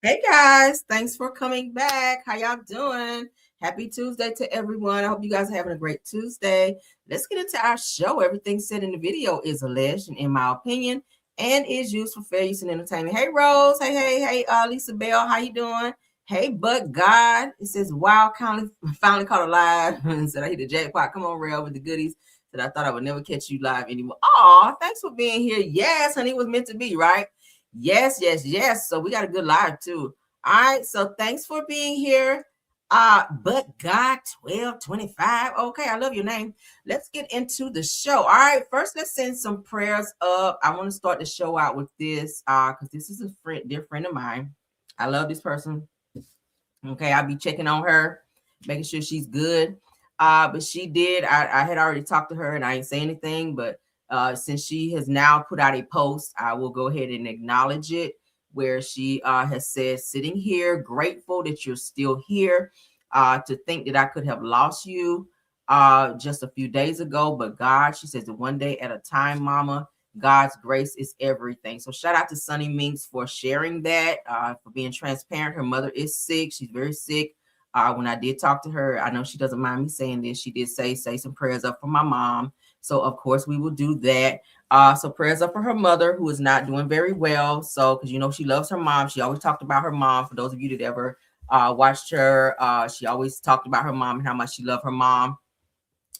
Hey guys, thanks for coming back. How y'all doing? Happy Tuesday to everyone. I hope you guys are having a great Tuesday. Let's get into our show. Everything said in the video is alleged, and in my opinion, and is used for fair use and entertainment. Hey Rose, hey, Lisa Bell, how you doing? Hey, but God, it says, wow, finally caught a live and said I hit the jackpot. Come on, Rail, with the goodies. That I thought I would never catch you live anymore. Aw, thanks for being here. Yes, honey, it was meant to be, right? Yes. So we got a good live too. All right. So thanks for being here. But God 1225. Okay, I love your name. Let's get into the show. All right. First, let's send some prayers up. I want to start the show out with this because this is a dear friend of mine. I love this person. Okay, I'll be checking on her, making sure she's good. But she did. I had already talked to her, and I ain't say anything. But since she has now put out a post, I will go ahead and acknowledge it, where she has said, "Sitting here, grateful that you're still here. To think that I could have lost you just a few days ago, but God," she says, "one day at a time, Mama. God's grace is everything." So shout out to Sunni Minx for sharing that, for being transparent. Her mother is sick. She's very sick. When I did talk to her, I know she doesn't mind me saying this. She did say some prayers up for my mom. So of course we will do that. So prayers up for her mother, who is not doing very well. So because she loves her mom. She always talked about her mom. For those of you that ever watched her, she always talked about her mom and how much she loved her mom.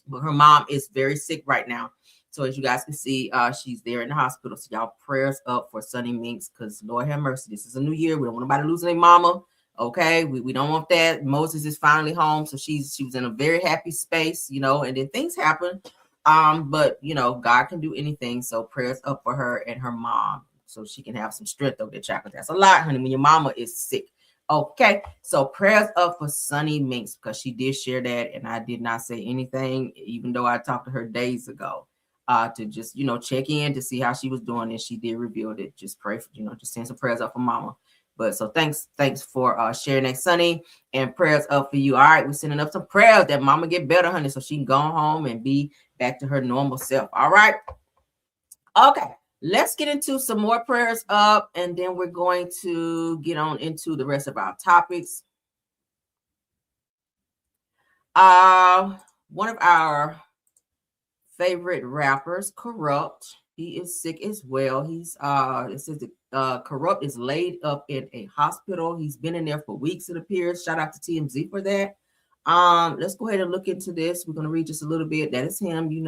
But her mom is very sick right now. So as you guys can see, she's there in the hospital. So y'all prayers up for Sunni Minx, because Lord have mercy, this is a new year. We don't want nobody losing their mama. Okay, we don't want that. Moses is finally home, so she was in a very happy space, and then things happen. But God can do anything. So prayers up for her and her mom, so she can have some strength over the child. That's a lot, honey, when your mama is sick. Okay, so prayers up for Sunni Minx, because she did share that, and I did not say anything, even though I talked to her days ago, to just check in to see how she was doing, and she did reveal it. Just pray for just send some prayers up for Mama. But so thanks for sharing that, Sunni, and prayers up for you. All right, we're sending up some prayers that Mama get better, honey, so she can go home and be back to her normal self. All right, okay. Let's get into some more prayers up, and then we're going to get on into the rest of our topics. One of our favorite rappers, Kurupt, he is sick as well. He's it says that Kurupt is laid up in a hospital. He's been in there for weeks, it appears. Shout out to TMZ for that. Let's go ahead and look into this. We're going to read just a little bit. That is him. He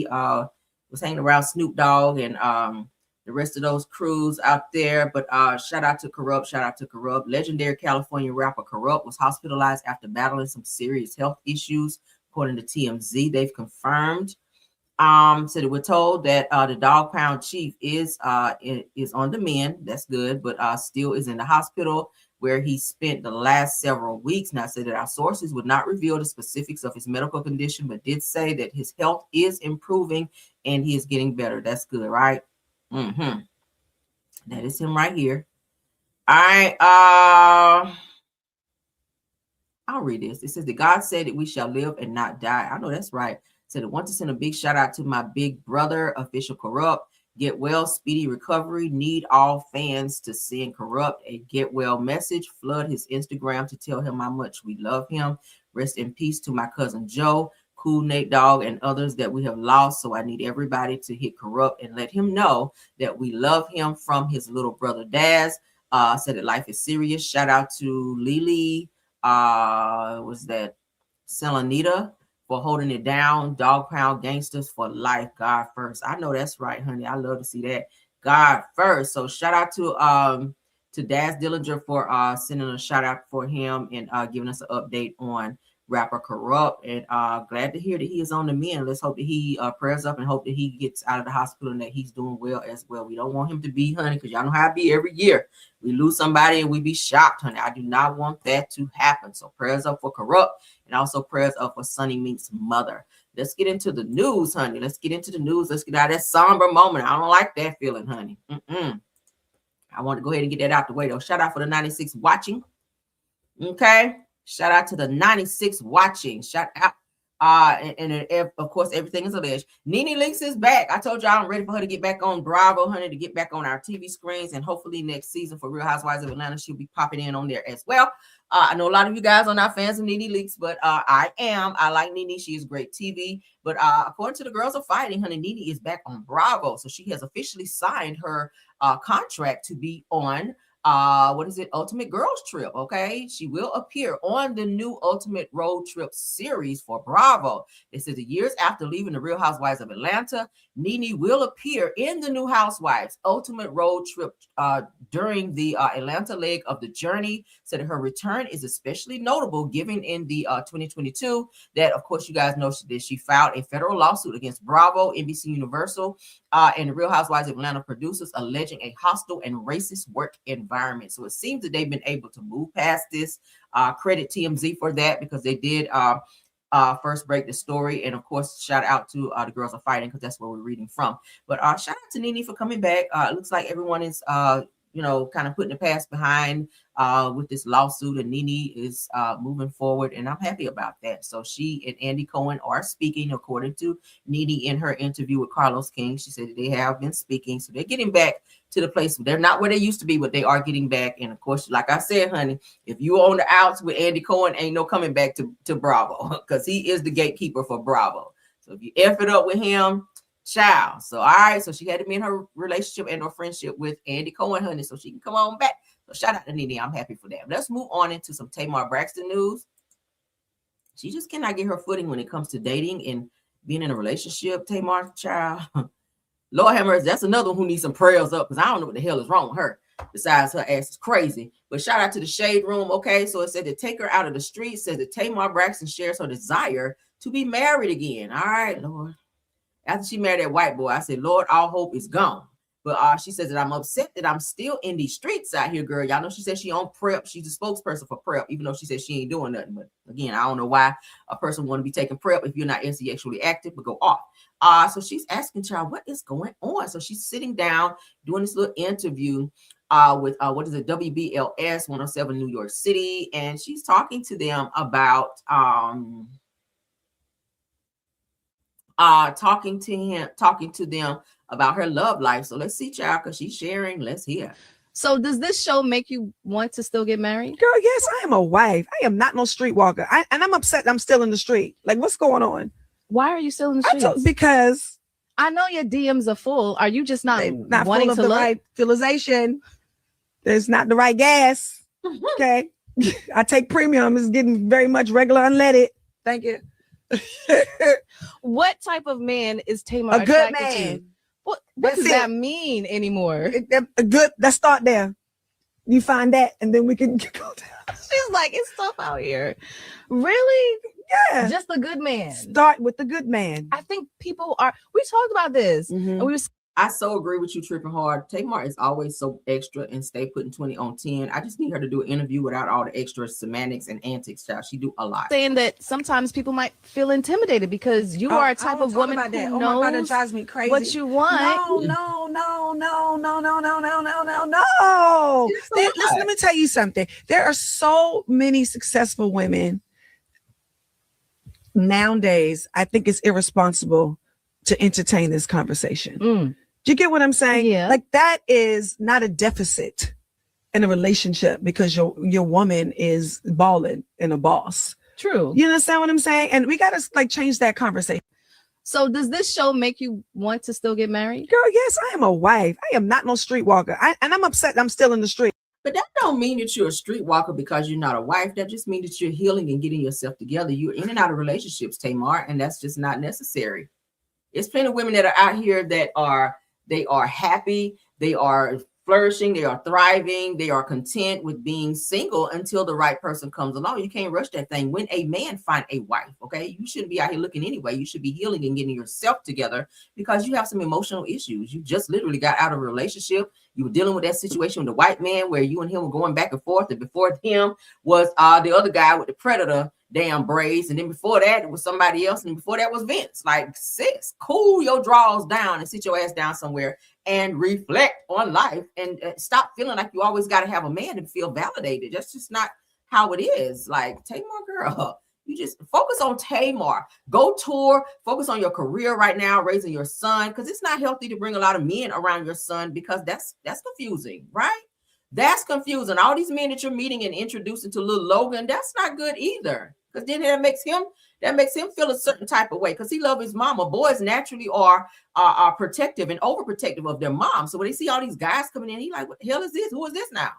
was hanging around Snoop Dogg and the rest of those crews out there. But shout out to Kurupt. Legendary California rapper Kurupt was hospitalized after battling some serious health issues, according to TMZ. They've confirmed. So we're told that the Dog Pound chief is on the mend. That's good, but still is in the hospital, where he spent the last several weeks. Now, said that our sources would not reveal the specifics of his medical condition, but did say that his health is improving and he is getting better. That's good, right? That is him right here. All right. I'll read this. It says that God said that we shall live and not die. I know that's right. Said, I want to send a big shout out to my big brother, Official Kurupt. Get well, speedy recovery. Need all fans to send Kurupt a get well message. Flood his Instagram to tell him how much we love him. Rest in peace to my cousin Joe, Cool Nate Dogg, and others that we have lost. So I need everybody to hit Kurupt and let him know that we love him from his little brother Daz. Said that life is serious. Shout out to Lily. Was that Selenita for holding it down. Dog Pound Gangsters for life. God first. I know that's right, honey. I love to see that. God first. So shout out to Daz Dillinger for sending a shout out for him and giving us an update on rapper Kurupt, and glad to hear that he is on the mend. Let's hope that he prayers up and hope that he gets out of the hospital and that he's doing well as well. We don't want him to be, honey, because y'all know how it be every year. We lose somebody and we be shocked, honey. I do not want that to happen. So prayers up for Kurupt, and also prayers up for Sunni Minx's mother. Let's get into the news, honey. Let's get into the news. Let's get out of that somber moment. I don't like that feeling, honey. I want to go ahead and get that out the way, though. Shout out for the 96 watching. Okay. Shout out to the 96 watching. Shout out. And of course, everything is alleged. Nene'S is back. I told y'all I'm ready for her to get back on Bravo, honey, to get back on our TV screens. And hopefully next season for Real Housewives of Atlanta, she'll be popping in on there as well. I know a lot of you guys are not fans of Nene'S, but I am. I like Nene. She is great TV. But according to the Girls Are Fighting, honey, Nene is back on Bravo. So she has officially signed her contract to be on Ultimate Girls Trip. Okay, she will appear on the new Ultimate Road Trip series for Bravo. This is years after leaving the Real Housewives of Atlanta. Nene will appear in the new Housewives Ultimate Road Trip during the Atlanta leg of the journey. Said her return is especially notable given in the 2022 that, of course, you guys know she filed a federal lawsuit against Bravo, NBC Universal, and the Real Housewives of Atlanta producers alleging a hostile and racist work environment. So it seems that they've been able to move past this. Credit TMZ for that, because they did first break the story. And of course, shout out to the Girls Are Fighting, because that's where we're reading from. But shout out to Nene for coming back. It looks like everyone is kind of putting the past behind with this lawsuit, and Nene is moving forward, and I'm happy about that. So she and Andy Cohen are speaking, according to Nene in her interview with Carlos King. She said that they have been speaking, so they're getting back to the place. They're not where they used to be, but they are getting back. And of course, like I said, honey, if you on the outs with Andy Cohen, ain't no coming back to Bravo, because he is the gatekeeper for Bravo. So if you F it up with him, child. So all right, so she had to be in her relationship and her friendship with Andy Cohen, honey, so she can come on back. So shout out to Nene. I'm happy for that. Let's move on into some Tamar Braxton news. She just cannot get her footing when it comes to dating and being in a relationship. Tamar, child, Lord have mercy, that's another one who needs some prayers up, because I don't know what the hell is wrong with her. Besides, her ass is crazy. But shout out to the Shade Room. Okay, so it said to take her out of the streets. Says that Tamar Braxton shares her desire to be married again. All right, Lord. After she married that white boy, I said, Lord, all hope is gone. But she says that I'm upset that I'm still in these streets out here, girl. Y'all know she said she on PrEP. She's a spokesperson for PrEP, even though she said she ain't doing nothing. But again, I don't know why a person want to be taking PrEP if you're not sexually active, but go off. So she's asking, child, what is going on? So she's sitting down doing this little interview with WBLS 107 New York City, and she's talking to them about talking to them about her love life. So let's see, child, because she's sharing. Let's hear. So does this show make you want to still get married? Girl, yes, I am a wife. I am not no streetwalker. And I'm upset I'm still in the street. Like, what's going on? Why are you still in the streets? Because I know your DMs are full. Are you just not wanting full of to the look? right fertilization? There's not the right gas. Okay. I take premium. It's getting very much regular unleaded. Thank you. What type of man is Tamar? A good man. To? What does that mean anymore? A good. Let's start there. You find that, and then we can go down. She's like, it's tough out here. Really? Yeah. Just a good man. Start with the good man. I think people are. We talked about this, and we were. I so agree with you, tripping hard. Tamar is always so extra and stay putting 20 on 10. I just need her to do an interview without all the extra semantics and antics, child. She do a lot. Saying that sometimes people might feel intimidated because you are a type of woman who knows that drives me crazy. What you want. No. Listen, let me tell you something. There are so many successful women nowadays. I think it's irresponsible to entertain this conversation. Do you get what I'm saying? Yeah. Like, that is not a deficit in a relationship because your woman is balling and a boss. True. You understand what I'm saying? And we got to change that conversation. So does this show make you want to still get married? Girl, yes, I am a wife. I am not no streetwalker. And I'm upset I'm still in the street. But that don't mean that you're a streetwalker because you're not a wife. That just means that you're healing and getting yourself together. You're in and out of relationships, Tamar, and that's just not necessary. There's plenty of women that are out here that are happy, they are flourishing, they are thriving, they are content with being single until the right person comes along. You can't rush that thing. When a man find a wife, okay, you shouldn't be out here looking anyway. You should be healing and getting yourself together because you have some emotional issues. You just literally got out of a relationship. You were dealing with that situation with the white man where you and him were going back and forth, and before him was the other guy with the predator damn braids, and then before that it was somebody else, and before that was Vince. Like, sis, cool your draws down and sit your ass down somewhere and reflect on life and stop feeling like you always got to have a man to feel validated. That's just not how it is. Like, Tamar, girl, You just focus on Tamar. Go tour. Focus on your career right now, raising your son, because it's not healthy to bring a lot of men around your son because that's confusing, right? That's confusing. All these men that you're meeting and introducing to little Logan, that's not good either. Because then that makes him feel a certain type of way because he loves his mama. Boys naturally are protective and overprotective of their mom. So when they see all these guys coming in, he like, what the hell is this? Who is this now?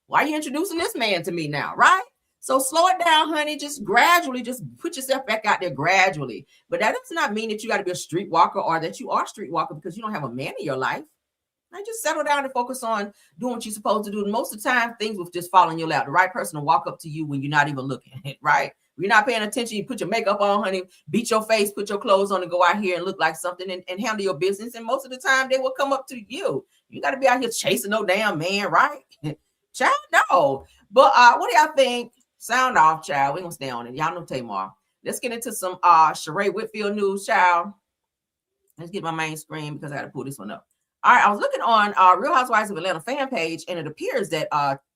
Why are you introducing this man to me now, right? So slow it down, honey. Just gradually, just put yourself back out there gradually. But that does not mean that you got to be a streetwalker or that you are a streetwalker because you don't have a man in your life. Now just settle down and focus on doing what you're supposed to do. And most of the time, things will just fall in your lap. The right person will walk up to you when you're not even looking, right? You're not paying attention. You put your makeup on, honey, beat your face, put your clothes on and go out here and look like something and handle your business. And most of the time, they will come up to you. You got to be out here chasing no damn man, right? Child, no. But what do y'all think? Sound off, child. We're going to stay on it. Y'all know Tamar. Let's get into some Sheree Whitfield news, child. Let's get my main screen because I got to pull this one up. All right, I was looking on Real Housewives of Atlanta fan page, and it appears that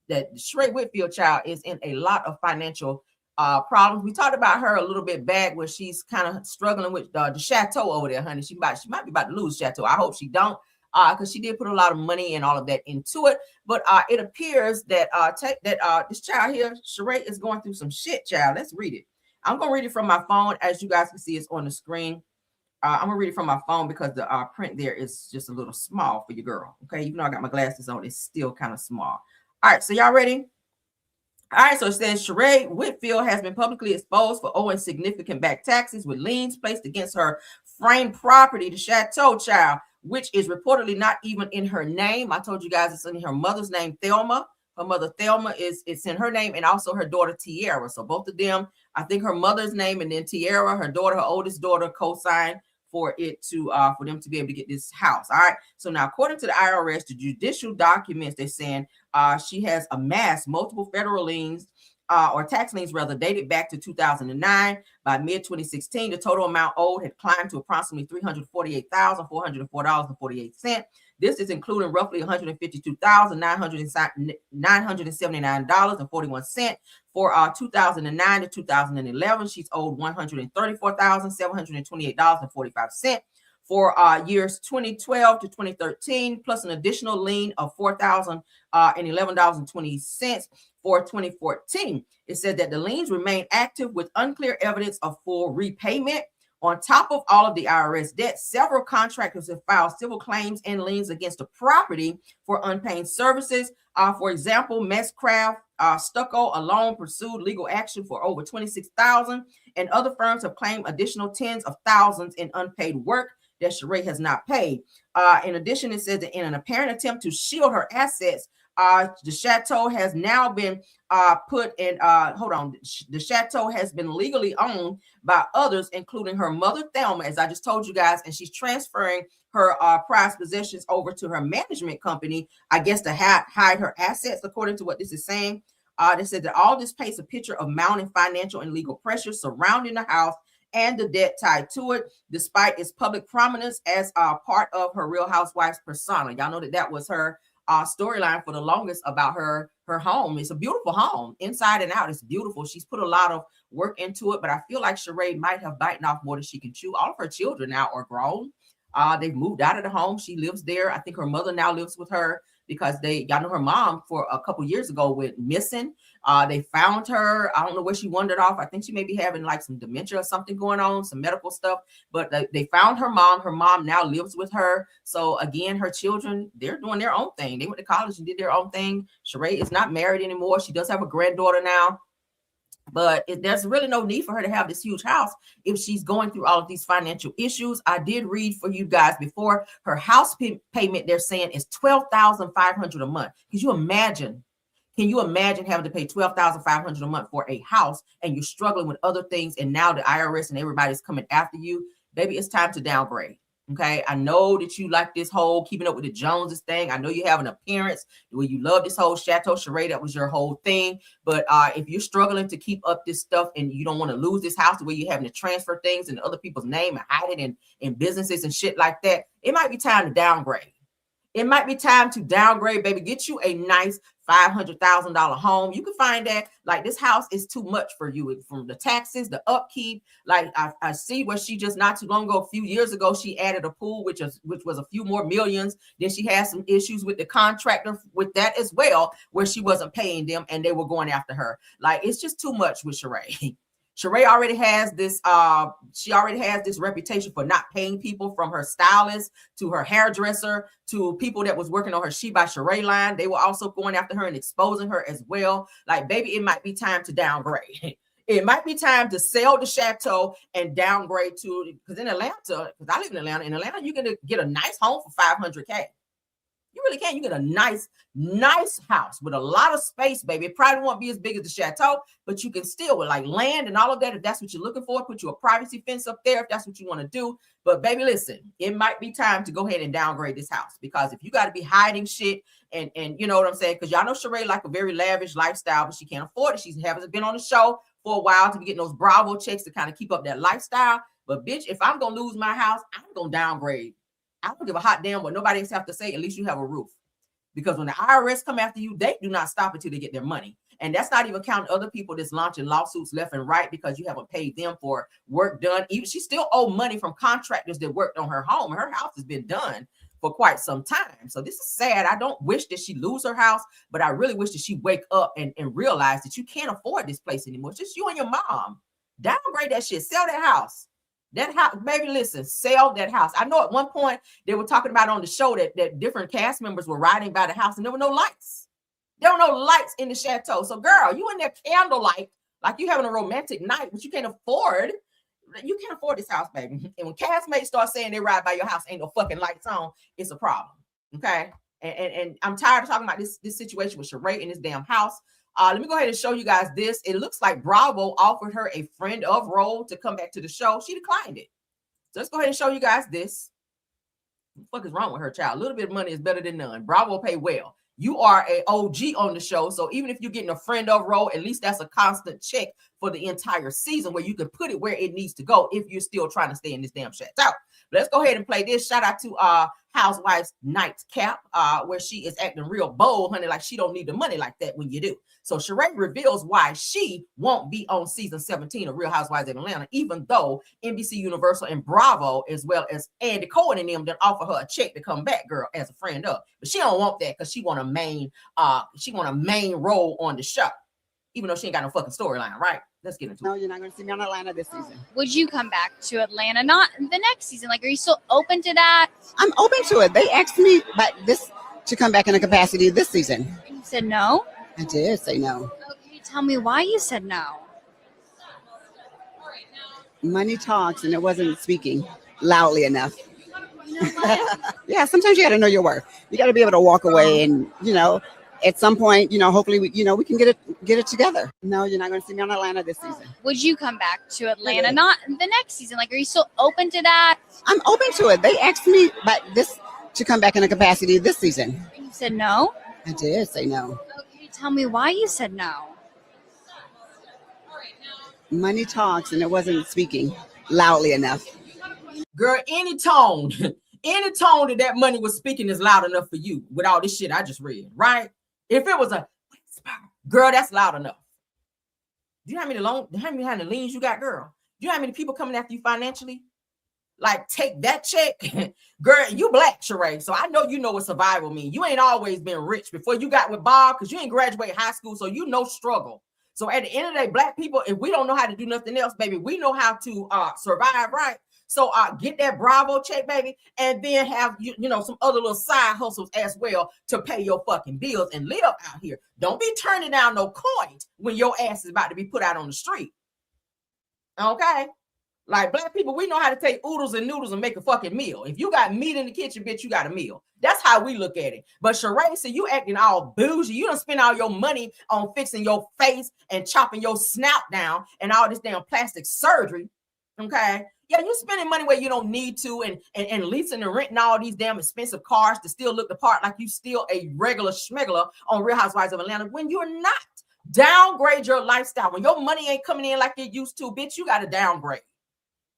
that Sheree Whitfield, child, is in a lot of financial problems. We talked about her a little bit back where she's kind of struggling with the chateau over there, honey. She might be about to lose chateau. I hope she don't, because she did put a lot of money and all of that into it. But it appears that this child here, Sheree, is going through some shit, child. Let's read it. I'm gonna read it from my phone, as you guys can see, it's on the screen. I'm gonna read it from my phone because the print there is just a little small for your girl. Okay, even though I got my glasses on, it's still kind of small. All right, so y'all ready? All right, so it says Sheree Whitfield has been publicly exposed for owing significant back taxes with liens placed against her framed property, the Chateau, child, which is reportedly not even in her name. I told you guys it's in her mother's name, Thelma. Her mother, Thelma, it's in her name, and also her daughter, Tiara. So both of them, I think her mother's name and then Tiara, her daughter, her oldest daughter, co-signed for it to for them to be able to get this house. All right. So now, according to the IRS, the judicial documents, they're saying she has amassed multiple federal liens or tax liens rather dated back to 2009. By mid-2016, the total amount owed had climbed to approximately $348,404.48. This is including roughly $152,979.41 for 2009 to 2011. She's owed $134,728.45 for years 2012 to 2013, plus an additional lien of $4,011.20 for 2014. It said that the liens remain active with unclear evidence of full repayment. On top of all of the IRS debt, several contractors have filed civil claims and liens against the property for unpaid services. For example, Messcraft Stucco alone pursued legal action for over $26,000, and other firms have claimed additional tens of thousands in unpaid work that Sheree has not paid. In addition, it says that in an apparent attempt to shield her assets, the chateau has now been put in, the chateau has been legally owned by others, including her mother, Thelma, as I just told you guys, and she's transferring her prized possessions over to her management company, I guess, to hide her assets, according to what this is saying. They said that all this paints a picture of mounting financial and legal pressure surrounding the house and the debt tied to it, despite its public prominence as part of her Real Housewives persona. Y'all know that was her storyline for the longest about her home. It's a beautiful home, inside and out. It's beautiful. She's put a lot of work into it, but I feel like Sheree might have bitten off more than she can chew. All of her children now are grown. They've moved out of the home. She lives there. I think her mother now lives with her because y'all know her mom for a couple years ago went missing. They found her. I don't know where she wandered off. I think she may be having like some dementia or something going on, some medical stuff, but they found her mom. Her mom now lives with her. So again, her children, they're doing their own thing. They went to college and did their own thing. Sheree is not married anymore. She does have a granddaughter now. But there's really no need for her to have this huge house if she's going through all of these financial issues. I did read for you guys before, her house payment, they're saying, is $12,500 a month. Can you imagine having to pay $12,500 a month for a house and you're struggling with other things, and now the IRS and everybody's coming after you? Baby, it's time to downgrade. Okay, I know that you like this whole keeping up with the Joneses thing. I know you have an appearance where you love this whole Chateau Sheree. That was your whole thing. But if you're struggling to keep up this stuff and you don't want to lose this house the way you're having to transfer things in other people's name and hide it in businesses and shit like that, it might be time to downgrade. It might be time to downgrade, baby. Get you a nice $500,000 home. You can find that like this house is too much for you from the taxes, the upkeep. Like I see where she just not too long ago, a few years ago, she added a pool, which was a few more millions. Then she had some issues with the contractor with that as well, where she wasn't paying them and they were going after her. Like it's just too much with Sheree. Sheree already has this, she already has this reputation for not paying people, from her stylist to her hairdresser to people that was working on her She by Sheree line. They were also going after her and exposing her as well. Like, baby, it might be time to downgrade. It might be time to sell the chateau and downgrade to, because in Atlanta, because I live in Atlanta, you can get a nice home for $500K. You really can. You get a nice house with a lot of space, baby. It probably won't be as big as the chateau, but you can still, with like land and all of that, if that's what you're looking for, put you a privacy fence up there if that's what you want to do. But baby, listen, it might be time to go ahead and downgrade this house, because if you got to be hiding shit and you know what I'm saying, because y'all know Sheree like a very lavish lifestyle, but she can't afford it. She hasn't been on the show for a while to be getting those Bravo checks to kind of keep up that lifestyle. But bitch, if I'm going to lose my house, I'm going to downgrade. I don't give a hot damn what nobody else have to say. At least you have a roof. Because when the IRS come after you, they do not stop until they get their money. And that's not even counting other people that's launching lawsuits left and right because you haven't paid them for work done. Even she still owe money from contractors that worked on her home. Her house has been done for quite some time. So this is sad. I don't wish that she lose her house, but I really wish that she wake up and realize that you can't afford this place anymore. It's just you and your mom. Downgrade that shit. Sell that house. That house, baby, listen, sell that house. I know at one point they were talking about on the show that different cast members were riding by the house and there were no lights. There were no lights in the chateau. So girl, you in there candlelight, like you having a romantic night, but you can't afford this house, baby. And when castmates start saying they ride by your house, ain't no fucking lights on, it's a problem. Okay. And I'm tired of talking about this situation with Sheree in this damn house. Let me go ahead and show you guys this. It looks like Bravo offered her a friend of role to come back to the show. She declined it. So let's go ahead and show you guys this. What the fuck is wrong with her, child? A little bit of money is better than none. Bravo pay well. You are an OG on the show. So even if you're getting a friend of role, at least that's a constant check for the entire season where you can put it where it needs to go if you're still trying to stay in this damn shit. So let's go ahead and play this. Shout out to Housewives Nightcap, where she is acting real bold, honey, like she don't need the money like that when you do. So Sheree reveals why she won't be on season 17 of Real Housewives of Atlanta, even though NBC Universal and Bravo, as well as Andy Cohen and them, done offer her a check to come back, girl, as a friend of. But she don't want that because she want a main role on the show, even though she ain't got no fucking storyline, right? Let's get into it. No, you're not going to see me on Atlanta this season. Would you come back to Atlanta? Not the next season. Like, are you still open to that? I'm open to it. They asked me to come back in a capacity this season. And you said no? I did say no. Okay, tell me why you said no. Money talks, and it wasn't speaking loudly enough. Yeah, sometimes you got to know your worth. You got to be able to walk away, and at some point, hopefully, we can get it together. No, you're not going to see me on Atlanta this season. Would you come back to Atlanta? Not the next season. Like, are you still open to that? I'm open to it. They asked me to come back in a capacity this season. And you said no? I did say no. Okay, tell me why you said no. Money talks, and it wasn't speaking loudly enough. Girl, any tone that money was speaking is loud enough for you with all this shit I just read, right? If it was a whisper, girl, that's loud enough. Do you know how many liens you got, girl? Do you know how many people coming after you financially? Like, take that check. Girl, you Blaq, Sheree. So I know you know what survival means. You ain't always been rich before you got with Bob, because you ain't graduate high school, so you know struggle. So at the end of the day, Black people, if we don't know how to do nothing else, baby, we know how to survive, right? So get that Bravo check, baby, and then have some other little side hustles as well to pay your fucking bills and live out here. Don't be turning down no coins when your ass is about to be put out on the street. Okay? Like, Black people, we know how to take oodles and noodles and make a fucking meal. If you got meat in the kitchen, bitch, you got a meal. That's how we look at it. But Sheree, so you acting all bougie. You don't spend all your money on fixing your face and chopping your snout down and all this damn plastic surgery. Okay? Yeah, you spending money where you don't need to and leasing and renting all these damn expensive cars to still look the part like you still a regular schmegler on Real Housewives of Atlanta when you're not. Downgrade your lifestyle. When your money ain't coming in like it used to, bitch, you got to downgrade.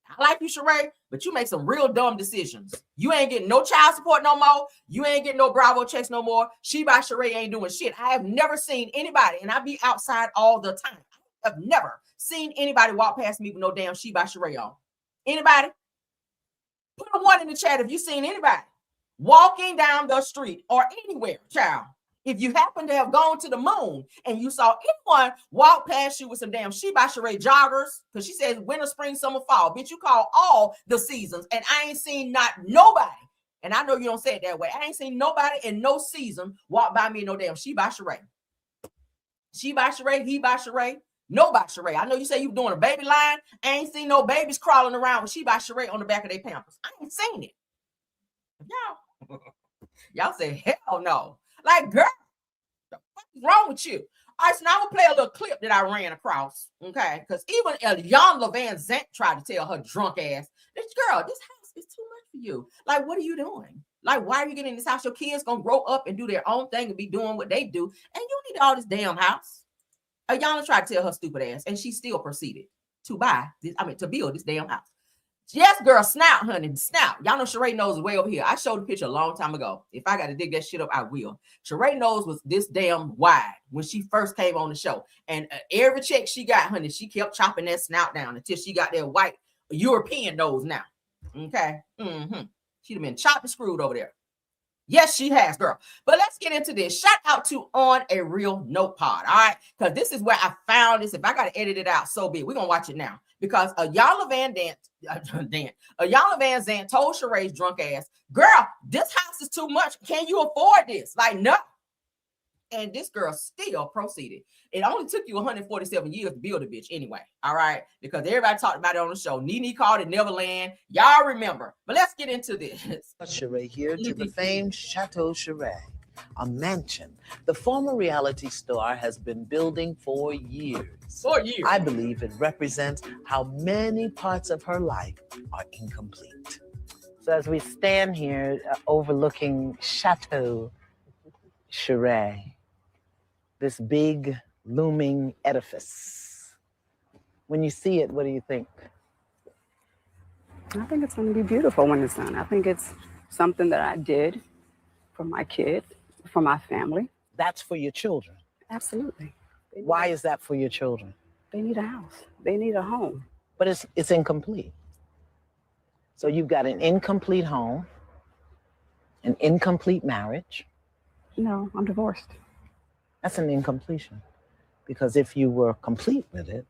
I like you, Sheree, but you make some real dumb decisions. You ain't getting no child support no more. You ain't getting no Bravo checks no more. She by Sheree ain't doing shit. I have never seen anybody, and I be outside all the time. I have never seen anybody walk past me with no damn She by Sheree on. Anybody? Put a 1 in the chat if you seen anybody walking down the street or anywhere, child. If you happen to have gone to the moon and you saw anyone walk past you with some damn She by Sheree joggers, because she says winter, spring, summer, fall. Bitch, you call all the seasons, and I ain't seen not nobody. And I know you don't say it that way. I ain't seen nobody in no season walk by me in no damn She by Sheree. She by Sheree, he by Sheree, no by Sheree. I know you say you doing a baby line. I ain't seen no babies crawling around with She by Sheree on the back of their pampers. I ain't seen it. Y'all say, hell no. Like, girl, the fuck is wrong with you? All right, so now I'm gonna play a little clip that I ran across, okay? Because even Iyanla Vanzant tried to tell her drunk ass, this girl, this house is too much for you. Like, what are you doing? Like, why are you getting in this house? Your kids gonna grow up and do their own thing and be doing what they do, and you need all this damn house. Iyanla tried to tell her stupid ass, and she still proceeded to build this damn house. Yes, girl, snout, honey, snout. Y'all know Sheree Knows is way over here. I showed the picture a long time ago. If I got to dig that shit up, I will. Sheree Knows was this damn wide when she first came on the show. And every check she got, honey, she kept chopping that snout down until she got that white European nose now. Okay? She'd have been chopped and screwed over there. Yes, she has, girl. But let's get into this. Shout out to On a Real Note Pod, all right? Because this is where I found this. If I got to edit it out, so be it. We're going to watch it now. Because Iyanla Vanzant told Sheree's drunk ass, girl, this house is too much. Can you afford this? Like, no. And this girl still proceeded. It only took you 147 years to build a bitch anyway, all right? Because everybody talked about it on the show. Nene called it Neverland. Y'all remember. But let's get into this. Sheree here to the famed Chateau Sheree, a mansion the former reality star has been building for years. I believe it represents how many parts of her life are incomplete. So as we stand here overlooking Chateau Sheree, this big looming edifice, when you see it, what do you think? I think it's going to be beautiful when it's done. I think it's something that I did for my kid, for my family. That's for your children. Absolutely. Why is that for your children? They need a house. They need a home. But it's incomplete. So you've got an incomplete home, an incomplete marriage. No, I'm divorced. That's an incompletion. Because if you were complete with it,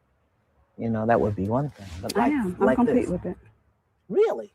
you know, that would be one thing. But I am. I'm complete with it. Really?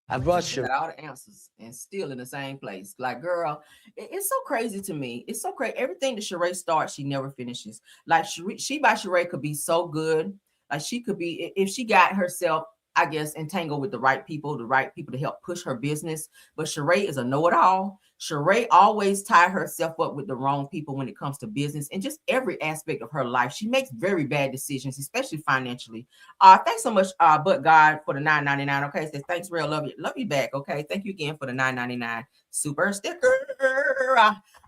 I brought you all the answers and still in the same place. Like, girl, it's so crazy to me. It's so crazy. Everything that Sheree starts, she never finishes. Like, she by Sheree could be so good. Like, she could be, if she got herself, I guess, entangled with the right people to help push her business. But Sheree is a know-it-all. Sheree always tie herself up with the wrong people when it comes to business and just every aspect of her life. She makes very bad decisions, especially financially. Thanks so much, But God, for the $9.99. Okay, says thanks, real love you back. Okay, thank you again for the $9.99 super sticker.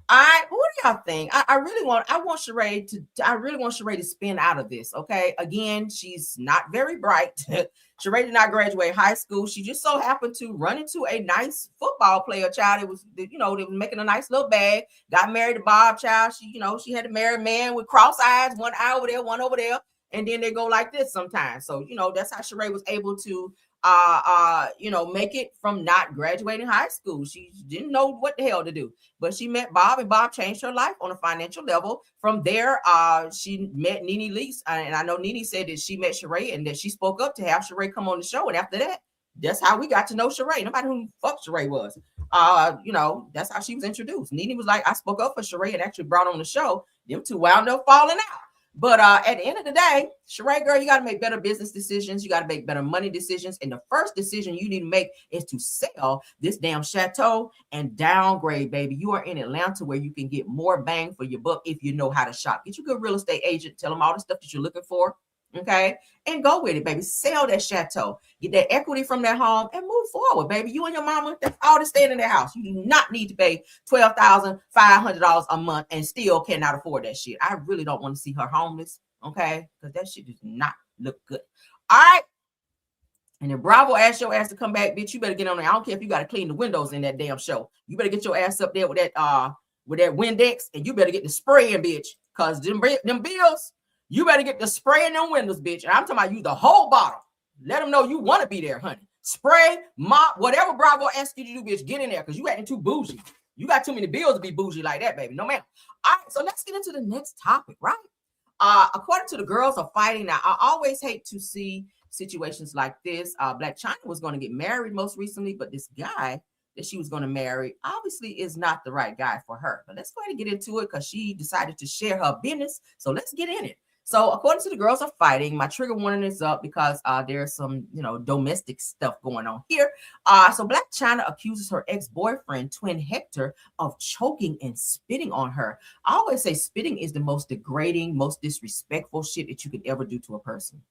All right, what do y'all think? I really want Sheree to spin out of this. Okay, again, she's not very bright. Sheree did not graduate high school. She just so happened to run into a nice football player child. It was, they was making a nice little bag. Got married to Bob child. She had to marry a man with cross eyes, one eye over there, one over there, and then they go like this sometimes. So that's how Sheree was able to make it from not graduating high school. She didn't know what the hell to do, but she met Bob, and Bob changed her life on a financial level. From there, she met Nene Leakes, and I know Nene said that she met Sheree and that she spoke up to have Sheree come on the show. And after that, that's how we got to know Sheree. Nobody knew who the fuck Sheree was. That's how she was introduced. Nene was like, I spoke up for Sheree and actually brought on the show. Them two wound up falling out. But at the end of the day, Sheree, girl, you got to make better business decisions. You got to make better money decisions. And the first decision you need to make is to sell this damn chateau and downgrade, baby. You are in Atlanta where you can get more bang for your buck if you know how to shop. Get you a good real estate agent. Tell them all the stuff that you're looking for. Okay, and go with it, baby. Sell that chateau, get that equity from that home, and move forward, baby. You and your mama, that's all that's staying in their house. You do not need to pay $12,500 a month and still cannot afford that shit. I really don't want to see her homeless, okay? Because that shit does not look good. All right. And if Bravo asks your ass to come back, bitch, you better get on there. I don't care if you got to clean the windows in that damn show. You better get your ass up there with that Windex, and you better get the spraying, bitch. Cause them bills, you better get the spraying them windows, bitch. And I'm talking about you the whole bottle. Let them know you want to be there, honey. Spray, mop, whatever Bravo asks you to do, bitch, get in there because you acting too bougie. You got too many bills to be bougie like that, baby. No, ma'am. All right, so let's get into the next topic, right? According to the girls are fighting. Now, I always hate to see situations like this. Blaq Chyna was going to get married most recently, but this guy that she was going to marry obviously is not the right guy for her. But let's go ahead and get into it because she decided to share her business. So let's get in it. So according to the girls are fighting, my trigger warning is up because there's some, domestic stuff going on here. So Blaq Chyna accuses her ex-boyfriend, twin Hector, of choking and spitting on her. I always say spitting is the most degrading, most disrespectful shit that you could ever do to a person.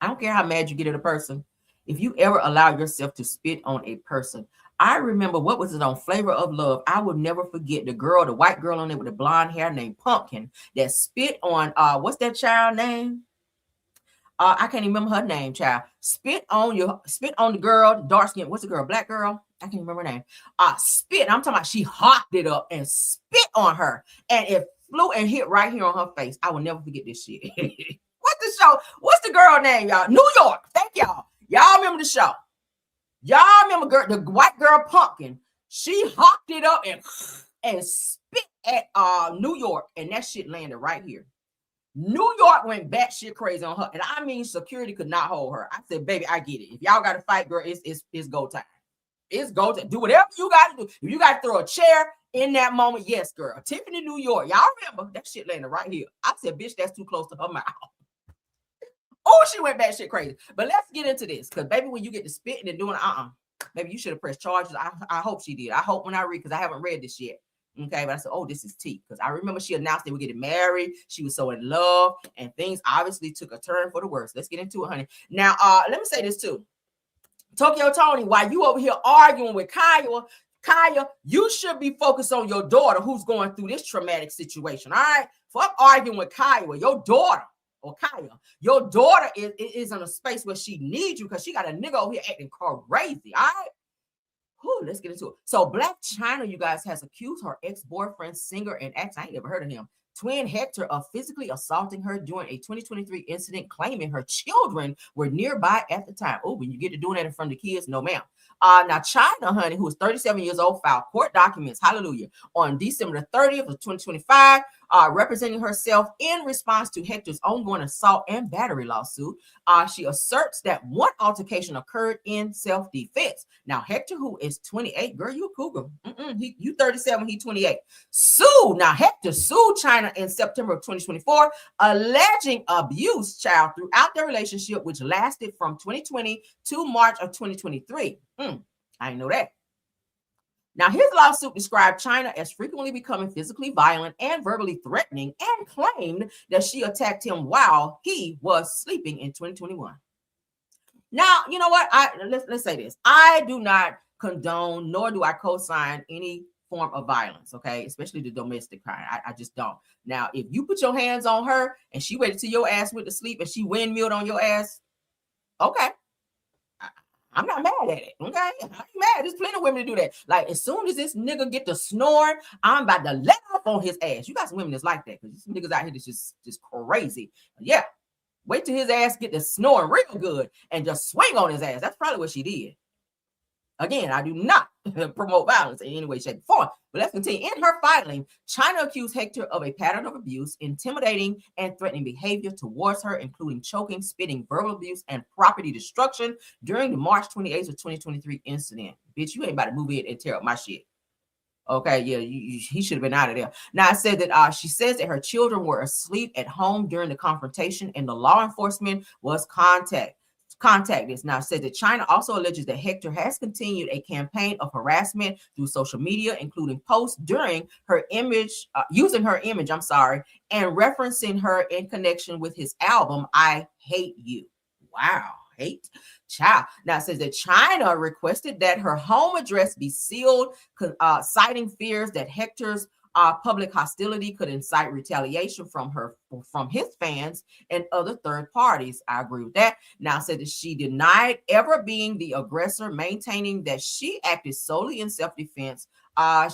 I don't care how mad you get at a person. If you ever allow yourself to spit on a person, I remember what was it on Flavor of Love? I will never forget the white girl on there with the blonde hair named Pumpkin that spit on what's that child name? I can't even remember her name, child. Spit on the girl, dark skin. What's the girl? Black girl? I can't remember her name. Spit. I'm talking about she hopped it up and spit on her, and it flew and hit right here on her face. I will never forget this shit. What's the show? What's the girl name, y'all? New York. Thank y'all. Y'all remember the show? Y'all remember the white girl Pumpkin? She hopped it up and spit at New York, and that shit landed right here. New York went batshit crazy on her, and I mean security could not hold her. I said, baby, I get it. If y'all got to fight, girl, it's go time. It's go time. Do whatever you got to do. If you got to throw a chair in that moment, yes, girl. Tiffany, New York. Y'all remember that shit landed right here. I said, bitch, that's too close to her mouth. Oh, she went batshit crazy. But let's get into this. Because, baby, when you get to spitting and doing maybe you should have pressed charges. I hope she did. I hope when I read, because I haven't read this yet. Okay, but I said, oh, this is tea. Because I remember she announced they were getting married. She was so in love. And things obviously took a turn for the worse. Let's get into it, honey. Now, let me say this, too. Tokyo Tony, while you over here arguing with Kaya, you should be focused on your daughter who's going through this traumatic situation. All right? Fuck arguing with Kaya. Your daughter. Or Kaya, your daughter is in a space where she needs you because she got a nigga over here acting crazy. All right. Whew, let's get into it. So Blaq Chyna, you guys, has accused her ex-boyfriend, singer, and actor, I ain't never heard of him, twin Hector, of physically assaulting her during a 2023 incident, claiming her children were nearby at the time. Oh, when you get to doing that in front of the kids, no ma'am. Now Chyna, honey, who is 37 years old, filed court documents, hallelujah, on December the 30th of 2025, representing herself in response to Hector's ongoing assault and battery lawsuit. She asserts that one altercation occurred in self-defense. Now, Hector, who is 28, girl, you a cougar. You 37, he 28. Hector sued Chyna in September of 2024, alleging abuse, child, throughout their relationship, which lasted from 2020 to March of 2023. I didn't know that. Now, his lawsuit described Chyna as frequently becoming physically violent and verbally threatening, and claimed that she attacked him while he was sleeping in 2021. Now, you know what? Let's say this. I do not condone, nor do I co-sign any form of violence, okay? Especially the domestic kind. I just don't. Now, if you put your hands on her and she waited till your ass went to sleep and she windmilled on your ass, okay. I'm not mad at it, okay? I ain't mad. There's plenty of women to do that. Like, as soon as this nigga get to snoring, I'm about to let off on his ass. You got some women that's like that, because some niggas out here that's just crazy. Yeah. Wait till his ass get to snoring real good and just swing on his ass. That's probably what she did. Again, I do not promote violence in any way, shape, or form. But let's continue. In her filing, Chyna accused Hector of a pattern of abuse, intimidating, and threatening behavior towards her, including choking, spitting, verbal abuse, and property destruction during the March 28th of 2023 incident. Bitch, you ain't about to move in and tear up my shit. Okay, yeah, he should have been out of there. Now, I said that she says that her children were asleep at home during the confrontation, and the law enforcement was contacted. Now, says that Chyna also alleges that Hector has continued a campaign of harassment through social media, including posts during her image, using her image, and referencing her in connection with his album, I Hate You. Wow, hate. Child. Now, it says that Chyna requested that her home address be sealed, citing fears that Hector's Public hostility could incite retaliation from his fans and other third parties. I agree with that. Now said that she denied ever being the aggressor, maintaining that she acted solely in self-defense.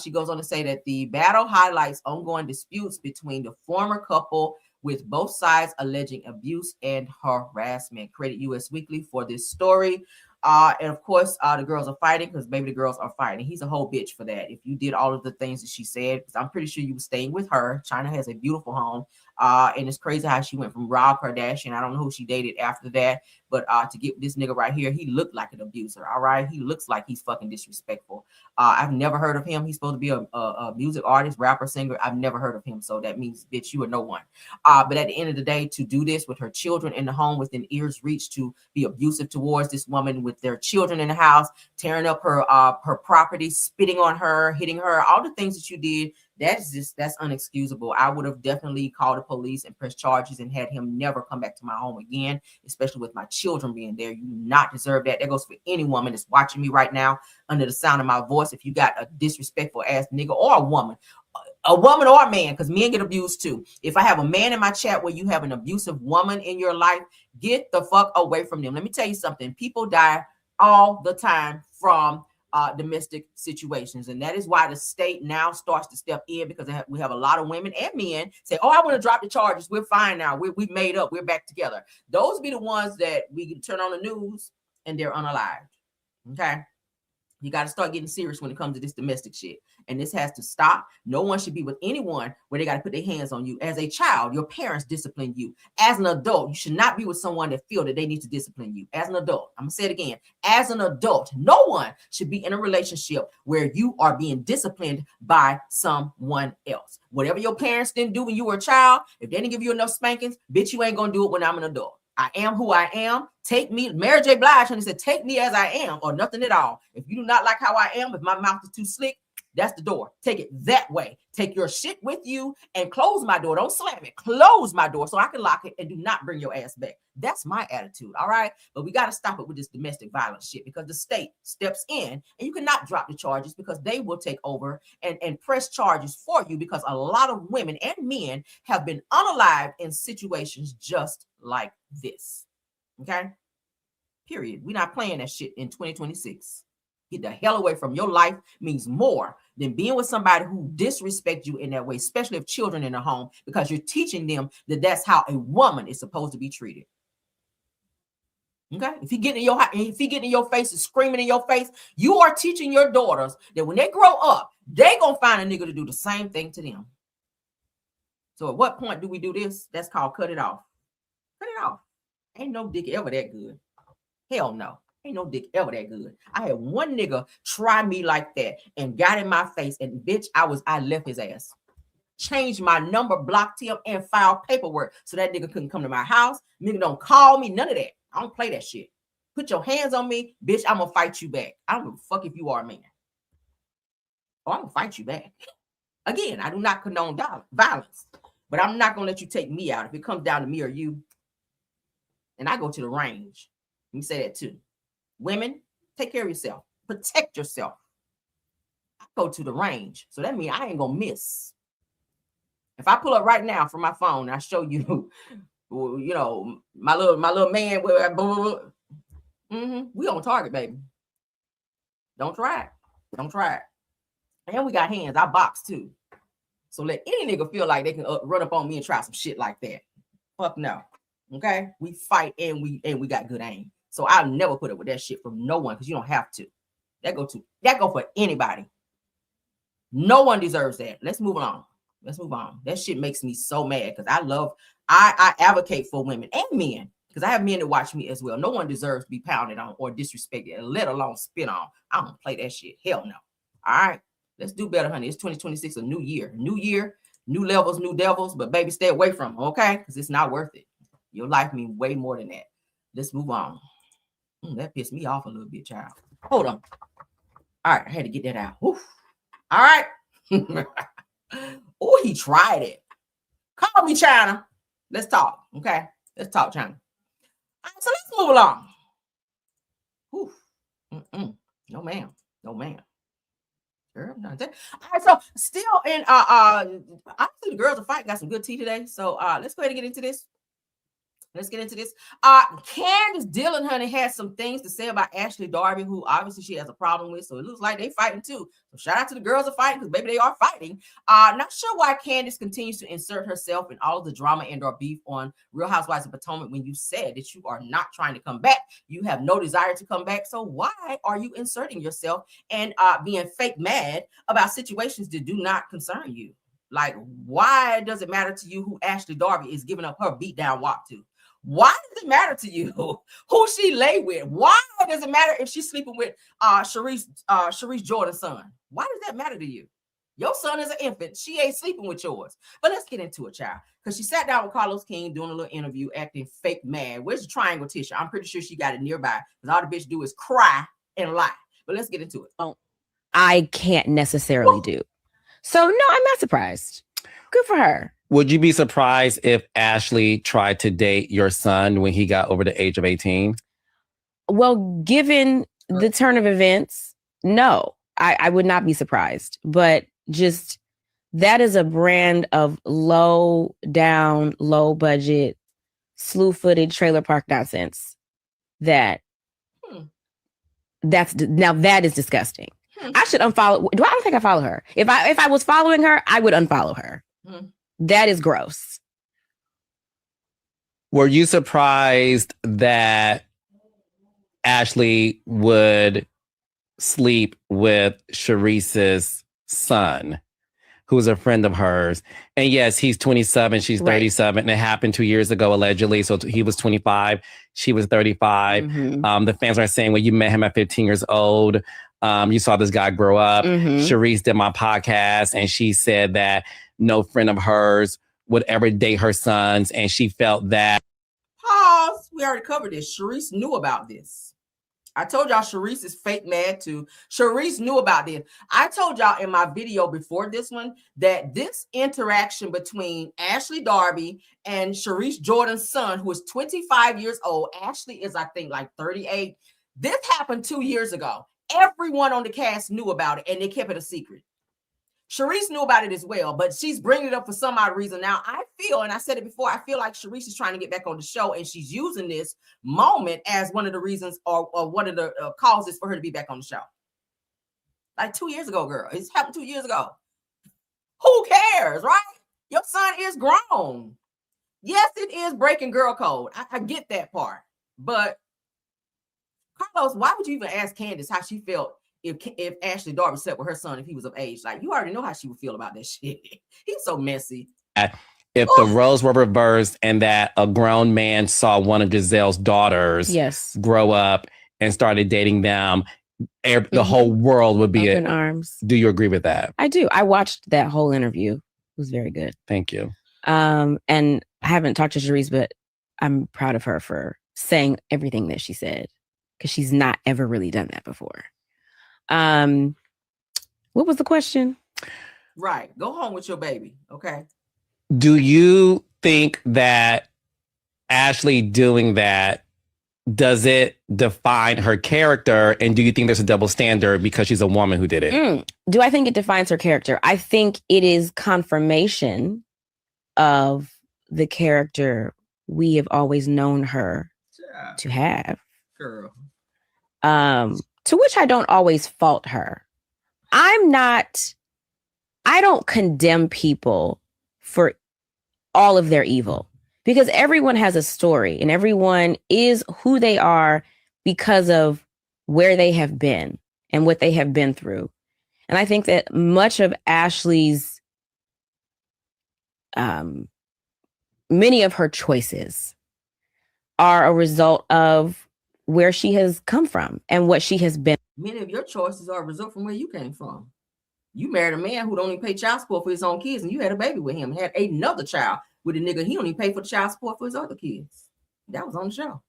She goes on to say that the battle highlights ongoing disputes between the former couple, with both sides alleging abuse and harassment. Credit US Weekly for this story. And of course, the girls are fighting because maybe the girls are fighting. He's a whole bitch for that. If you did all of the things that she said, because I'm pretty sure you were staying with her. Chyna has a beautiful home. And it's crazy how she went from Rob Kardashian. I don't know who she dated after that, but to get this nigga right here, he looked like an abuser. All right. He looks like he's fucking disrespectful. I've never heard of him. He's supposed to be a music artist, rapper, singer. I've never heard of him. So that means, bitch, you are no one. But at the end of the day, to do this with her children in the home within ear's reach, to be abusive towards this woman with their children in the house, tearing up her property, spitting on her, hitting her, all the things that you did, that's unexcusable. I would have definitely called the police and pressed charges and had him never come back to my home again, especially with my children being there. You do not deserve that. That goes for any woman that's watching me right now under the sound of my voice. If you got a disrespectful ass nigga or a woman or a man, because men get abused too. If I have a man in my chat where you have an abusive woman in your life, get the fuck away from them. Let me tell you something. People die all the time from domestic situations, and that is why the state now starts to step in, because we have a lot of women and men say, oh, I want to drop the charges, we're fine now, we've made up, we're back together. Those be the ones that we can turn on the news and they're unalived. Okay, you got to start getting serious when it comes to this domestic shit, and this has to stop. No one should be with anyone where they got to put their hands on you. As a child, your parents discipline you. As an adult, you should not be with someone that feel that they need to discipline you. As an adult, I'm gonna say it again, as an adult, no one should be in a relationship where you are being disciplined by someone else. Whatever your parents didn't do when you were a child, if they didn't give you enough spankings, bitch, you ain't gonna do it when I'm an adult. I am who I am. Take me. Mary J. Blige said, take me as I am, or nothing at all. If you do not like how I am, if my mouth is too slick, that's the door. Take it that way. Take your shit with you and close my door. Don't slam it. Close my door so I can lock it, and do not bring your ass back. That's my attitude. All right. But we got to stop it with this domestic violence shit, because the state steps in and you cannot drop the charges, because they will take over and press charges for you, because a lot of women and men have been unalived in situations just like this. Okay. Period. We're not playing that shit in 2026. Get the hell away from your life means more than being with somebody who disrespects you in that way, especially if children in the home, because you're teaching them that that's how a woman is supposed to be treated. Okay? If he getting in your face and screaming in your face, you are teaching your daughters that when they grow up, they gonna find a nigga to do the same thing to them. So at what point do we do this? That's called cut it off. Cut it off. Ain't no dick ever that good. Hell no. Ain't no dick ever that good. I had one nigga try me like that and got in my face, and bitch, I left his ass. Changed my number, blocked him, and filed paperwork so that nigga couldn't come to my house. Nigga don't call me, none of that. I don't play that shit. Put your hands on me, bitch, I'm gonna fight you back. I don't give a fuck if you are a man. Or I'm gonna fight you back. Again, I do not condone violence, but I'm not gonna let you take me out. If it comes down to me or you, and I go to the range. Let me say that too. Women, take care of yourself. Protect yourself. I go to the range. So that means I ain't gonna miss. If I pull up right now from my phone and I show you, you know, my little man, we on target, baby. Don't try it. Don't try it. And we got hands. I box too. So let any nigga feel like they can run up on me and try some shit like that. Fuck no. Okay? We fight and we got good aim. So I'll never put up with that shit from no one, because you don't have to. That go for anybody. No one deserves that. Let's move on. Let's move on. That shit makes me so mad, because I advocate for women and men, because I have men that watch me as well. No one deserves to be pounded on or disrespected, let alone spit on. I don't play that shit. Hell no. All right. Let's do better, honey. It's 2026, a new year. New year, new levels, new devils, but baby, stay away from them, okay? Because it's not worth it. Your life means way more than that. Let's move on. That pissed me off a little bit, child. Hold on. All right, I had to get that out. Oof. All right. Oh, he tried it. Call me, Chyna. Let's talk, okay? Let's talk, Chyna. All right, so let's move along. Oof. No, ma'am. No, ma'am. Girl, not that. All right, so still in honestly, the girls are fighting. Got some good tea today. So let's go ahead and get into this. Let's get into this. Candiace Dillon, honey, has some things to say about Ashley Darby, who obviously she has a problem with. So it looks like they fighting too. So shout out to the girls are fighting because maybe they are fighting. Not sure why Candiace continues to insert herself in all of the drama and or beef on Real Housewives of Potomac when you said that you are not trying to come back. You have no desire to come back. So why are you inserting yourself and being fake mad about situations that do not concern you? Like, why does it matter to you who Ashley Darby is giving up her beat down walk to? Why does it matter to you who she lay with? Why does it matter if she's sleeping with Sharice Jordan's son? Why does that matter to you? Your son is an infant. She ain't sleeping with yours. But let's get into it, child. Because she sat down with Carlos King doing a little interview, acting fake mad. Where's the triangle tissue? I'm pretty sure she got it nearby. Because all the bitch do is cry and lie. But let's get into it. I can't necessarily do. So no, I'm not surprised. Good for her. Would you be surprised if Ashley tried to date your son when he got over the age of 18? Well, given the turn of events, no, I would not be surprised. But just that is a brand of low down, low budget, slew footed trailer park nonsense. That is disgusting. I should unfollow. I don't think I follow her. If I was following her, I would unfollow her. That is gross. Were you surprised that Ashley would sleep with Sharice's son, who's a friend of hers? And yes, he's 27, she's 37. And it happened 2 years ago, allegedly. So he was 25, she was 35. The fans are saying, well, you met him at 15 years old. You saw this guy grow up. Sharice did my podcast, and she said that no friend of hers would ever date her sons, and she felt that. Pause. We already covered this. Sharice knew about this. I told y'all Sharice is fake mad too. Sharice knew about this. I told y'all in my video before this one that this interaction between Ashley Darby and Sharice Jordan's son, who is 25 years old. Ashley is, I think, like 38. This happened 2 years ago. Everyone on the cast knew about it, and they kept it a secret. Sharice knew about it as well, but she's bringing it up for some odd reason. Now, I feel, and I said it before, I feel like Sharice is trying to get back on the show, and she's using this moment as one of the reasons or one of the causes for her to be back on the show. Like 2 years ago, girl. It's happened 2 years ago. Who cares, right? Your son is grown. Yes, it is breaking girl code. I get that part. But, Carlos, why would you even ask Candiace how she felt if Ashley Darby slept with her son if he was of age? Like, you already know how she would feel about that shit. He's so messy. If the roles were reversed and that a grown man saw one of Giselle's daughters grow up and started dating them, the whole world would be in arms. Do you agree with that? I do. I watched that whole interview. It was very good. Thank you. And I haven't talked to Sharice, but I'm proud of her for saying everything that she said, because she's not ever really done that before. What was the question? Right. Go home with your baby. Okay. Do you think that Ashley doing that, does it define her character? And do you think there's a double standard because she's a woman who did it? Do I think it defines her character? I think it is confirmation of the character we have always known her to have. Girl. To which I don't always fault her. I don't condemn people for all of their evil, because everyone has a story and everyone is who they are because of where they have been and what they have been through. And I think that much of Ashley's, many of her choices are a result of where she has come from and what she has been. Many of your choices are a result from where you came from. You married a man who don't even pay child support for his own kids, and you had a baby with him and had another child with a nigga. He don't even pay for the child support for his other kids. That was on the show.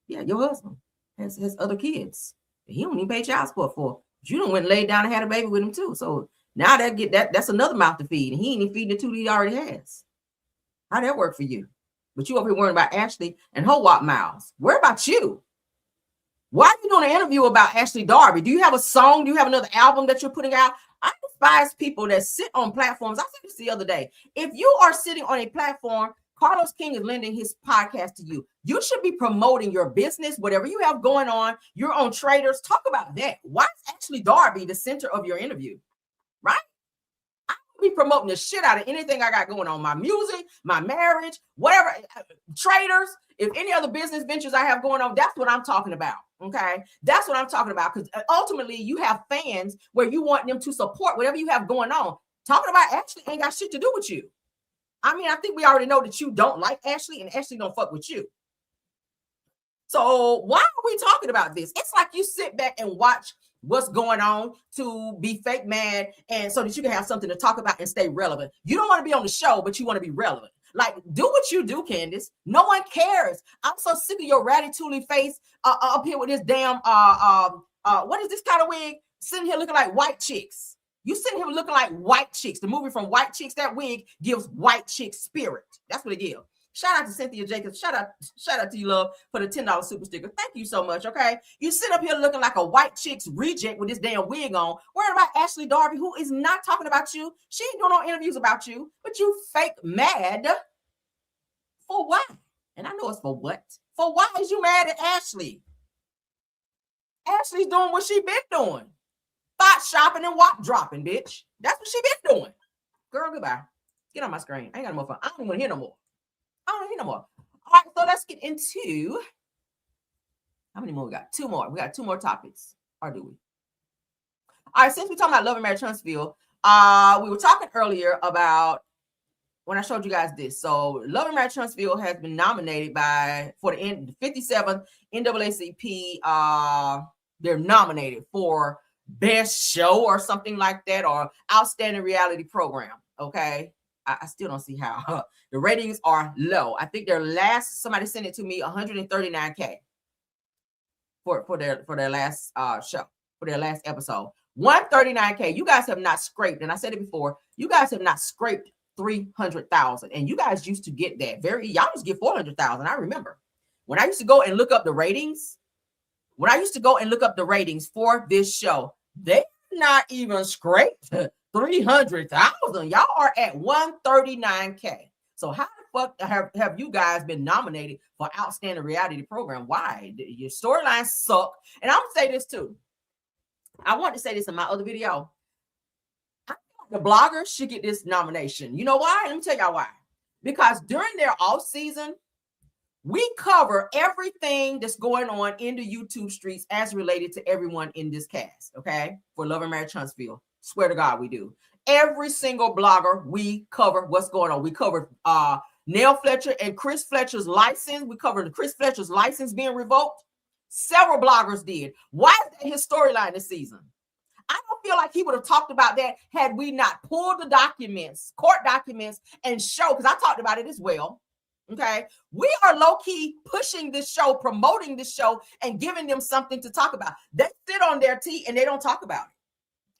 Yeah, your husband has other kids. He don't even pay child support for. But you done went and laid down and had a baby with him too. So now that's another mouth to feed, and he ain't even feeding the two that he already has. How'd that work for you? But you over here worrying about Ashley and her wop mouths. Worry about you. Why are you doing an interview about Ashley Darby? Do you have a song? Do you have another album that you're putting out? I despise people that sit on platforms. I said this the other day. If you are sitting on a platform, Carlos King is lending his podcast to you. You should be promoting your business, whatever you have going on. You're on Traders. Talk about that. Why is Ashley Darby the center of your interview? Right? I be promoting the shit out of anything I got going on. My music, my marriage, whatever. Traders, if any other business ventures I have going on, that's what I'm talking about. Okay? That's what I'm talking about. Because ultimately, you have fans where you want them to support whatever you have going on. Talking about Ashley ain't got shit to do with you. I mean, I think we already know that you don't like Ashley and Ashley don't fuck with you. So why are we talking about this? It's like you sit back and watch what's going on to be fake mad and so that you can have something to talk about and stay relevant. You don't want to be on the show, but you want to be relevant. Like, do what you do, Candiace. No one cares. I'm so sick of your ratty-tooly face up here with this damn, what is this kind of wig? Sitting here looking like white chicks. You sitting here looking like white chicks. The movie from White Chicks, that wig gives white chick spirit. That's what it gives. Shout out to Cynthia Jacobs. Shout out to you, love, for the $10 super sticker. Thank you so much, okay? You sit up here looking like a white chick's reject with this damn wig on. Worried about Ashley Darby, who is not talking about you. She ain't doing no interviews about you, but you fake mad. For what? And I know it's for what. For why is you mad at Ashley? Ashley's doing what she been doing. Spot shopping and wop dropping, bitch. That's what she been doing. Girl, goodbye. Get on my screen. I ain't got no more fun. I don't even want to hear no more. I don't want to hear no more. All right, so let's get into how many more we got? 2 more. We got 2 more topics. Or do we? All right, since we're talking about Love and Marriage Huntsville, we were talking earlier about when I showed you guys this. So Love and Marriage Huntsville has been nominated for the 57th NAACP. They're nominated for best show or something like that, or outstanding reality program. Okay, I still don't see how. The ratings are low. I think somebody sent it to me, 139K for their last show, for their last episode. 139K. You guys have not scraped, and I said it before, you guys have not scraped 300,000, and you guys used to get that y'all used to get 400,000. I remember when I used to go and look up the ratings. When I used to go and look up the ratings for this show, they not even scraped 300,000. Y'all are at 139K. So how the fuck have you guys been nominated for outstanding reality program? Why? Your storylines suck. And I'm gonna say this too. I want to say this in my other video. I think the bloggers should get this nomination. You know why? Let me tell y'all why. Because during their off season, we cover everything that's going on in the YouTube streets as related to everyone in this cast, okay? For Love and Marriage Huntsville. Swear to God, we do. Every single blogger, we cover what's going on. We covered Nell Fletcher and Chris Fletcher's license. We covered Chris Fletcher's license being revoked. Several bloggers did. Why is that his storyline this season? I don't feel like he would have talked about that had we not pulled the documents, court documents, and show, because I talked about it as well. Okay, we are low-key pushing this show, promoting this show, and giving them something to talk about. They sit on their tea and they don't talk about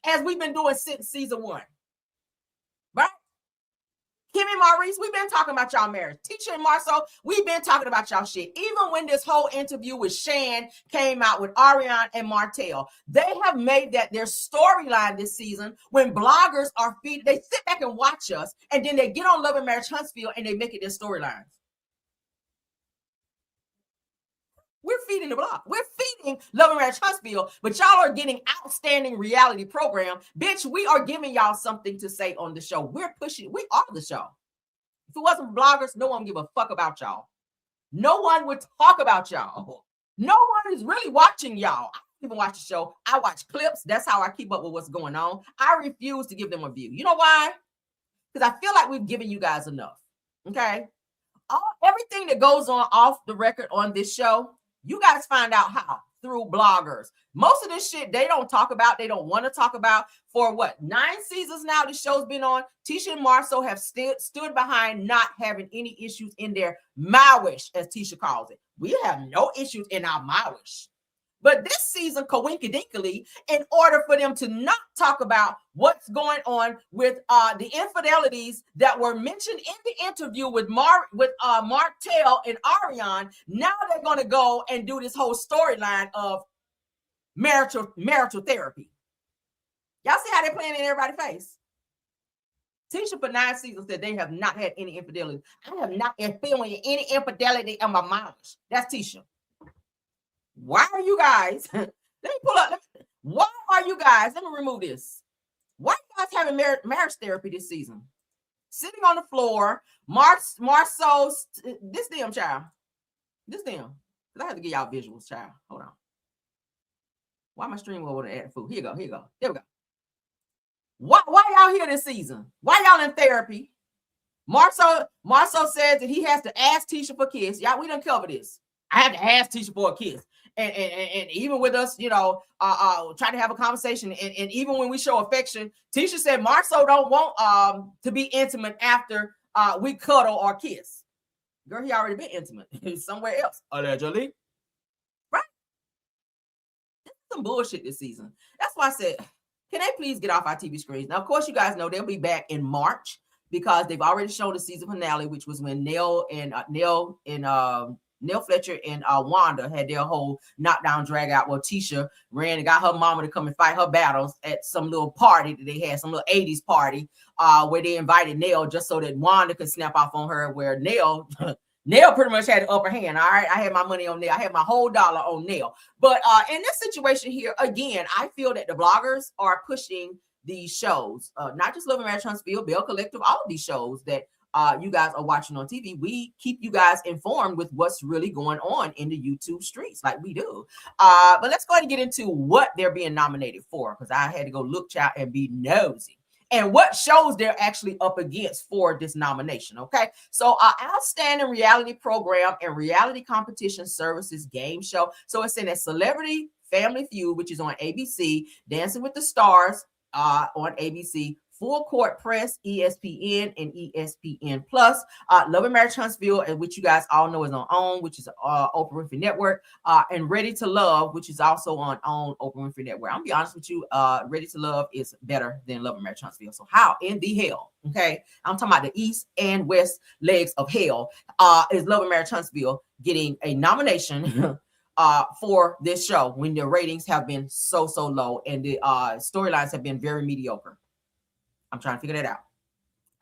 it, as we've been doing since season 1. Right? Kim and Maurice, we've been talking about y'all marriage. Tisha and Marceau, we've been talking about y'all shit. Even when this whole interview with Shan came out with Ariane and Martell, they have made that their storyline this season. When bloggers are they sit back and watch us, and then they get on Love and Marriage Huntsville and they make it their storylines. We're feeding the block. We're feeding Love and Marriage Huntsville, but y'all are getting outstanding reality program. Bitch, we are giving y'all something to say on the show. We're pushing. We are the show. If it wasn't bloggers, no one would give a fuck about y'all. No one would talk about y'all. No one is really watching y'all. I don't even watch the show. I watch clips. That's how I keep up with what's going on. I refuse to give them a view. You know why? Because I feel like we've given you guys enough. Okay? Everything that goes on off the record on this show, you guys find out how? Through bloggers. Most of this shit they don't talk about. They don't want to talk about. For what? 9 seasons now this show's been on. Tisha and Marceau have stood behind not having any issues in their marriage, as Tisha calls it. We have no issues in our marriage. But this season, coinkydinkley, in order for them to not talk about what's going on with the infidelities that were mentioned in the interview with Martell and Ariane, now they're going to go and do this whole storyline of marital therapy. Y'all see how they're playing in everybody's face? Tisha for 9 seasons said they have not had any infidelity. I have not experienced any infidelity in my marriage. That's Tisha. Why are you guys? Let me pull up. Why are you guys? Let me remove this. Why are you guys having marriage therapy this season? Sitting on the floor, Marceau, this damn child. This damn. I have to give y'all visuals, child. Hold on. Why am I streaming over the ad food? Here you go. Here you go. There we go. Why y'all here this season? Why y'all in therapy? Marceau says that he has to ask Tisha for a kiss. Y'all, we done cover this. I have to ask Tisha for a kiss. And even with us, you know, trying to have a conversation, and even when we show affection, Tisha said Marceau don't want to be intimate after we cuddle or kiss. Girl, he already been intimate somewhere else, allegedly. Right? This is some bullshit this season. That's why I said, can they please get off our TV screens? Now, of course, you guys know they'll be back in March because they've already shown the season finale, which was when Nell Fletcher and Wanda had their whole knockdown drag out. Well, Tisha ran and got her mama to come and fight her battles at some little party that they had, some little 80s party where they invited Nell just so that Wanda could snap off on her, where Nell pretty much had the upper hand. All right, I had my money on Nell. I had my whole dollar on Nell. But in this situation here, again, I feel that the bloggers are pushing these shows, not just Love and Marriage Huntsville, Bell Collective, all of these shows that you guys are watching on TV. We keep you guys informed with what's really going on in the YouTube streets, like we do. But let's go ahead and get into what they're being nominated for, because I had to go look, child, and be nosy, and what shows they're actually up against for this nomination. Okay, so outstanding reality program and reality competition services game show. So it's in a Celebrity Family Feud, which is on ABC, Dancing with the Stars on ABC, Full Court Press, ESPN, and ESPN Plus, Love and Marriage Huntsville, and which you guys all know is on OWN, which is Oprah Winfrey Network, and Ready to Love, which is also on OWN, Oprah Winfrey Network. I'm gonna be honest with you, Ready to Love is better than Love and Marriage Huntsville. So how in the hell? Okay, I'm talking about the East and West legs of hell. Is Love and Marriage Huntsville getting a nomination for this show when the ratings have been so low and the storylines have been very mediocre? I'm trying to figure that out.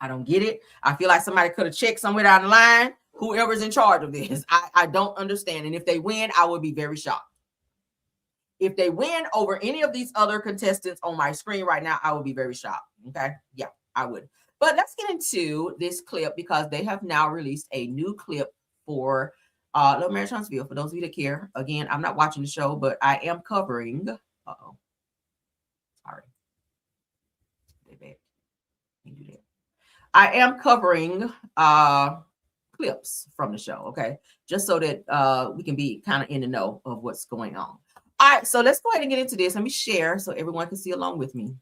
I don't get it. I feel like somebody could have checked somewhere down the line, whoever's in charge of this. I don't understand. And if they win, I would be very shocked. If they win over any of these other contestants on my screen right now, I would be very shocked. Okay. Yeah, I would. But let's get into this clip, because they have now released a new clip for Love and Marriage Huntsville. For those of you that care, again, I'm not watching the show, but I am covering. Sorry. I am covering clips from the show, okay? Just so that we can be kind of in the know of what's going on. All right, so let's go ahead and get into this. Let me share so everyone can see along with me.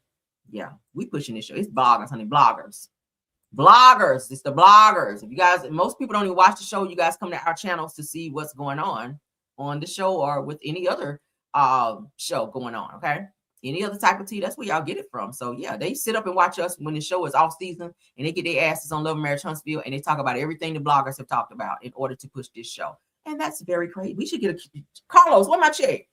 Yeah, we pushing this show. It's bloggers, honey, bloggers. Bloggers, it's the bloggers. If you guys, most people don't even watch the show. You guys come to our channels to see what's going on the show or with any other show going on, okay? Any other type of tea, that's where y'all get it from. So yeah, they sit up and watch us when the show is off season, and they get their asses on Love and Marriage Huntsville, and they talk about everything the bloggers have talked about in order to push this show. And that's very crazy. We should get a Carlos. What my check?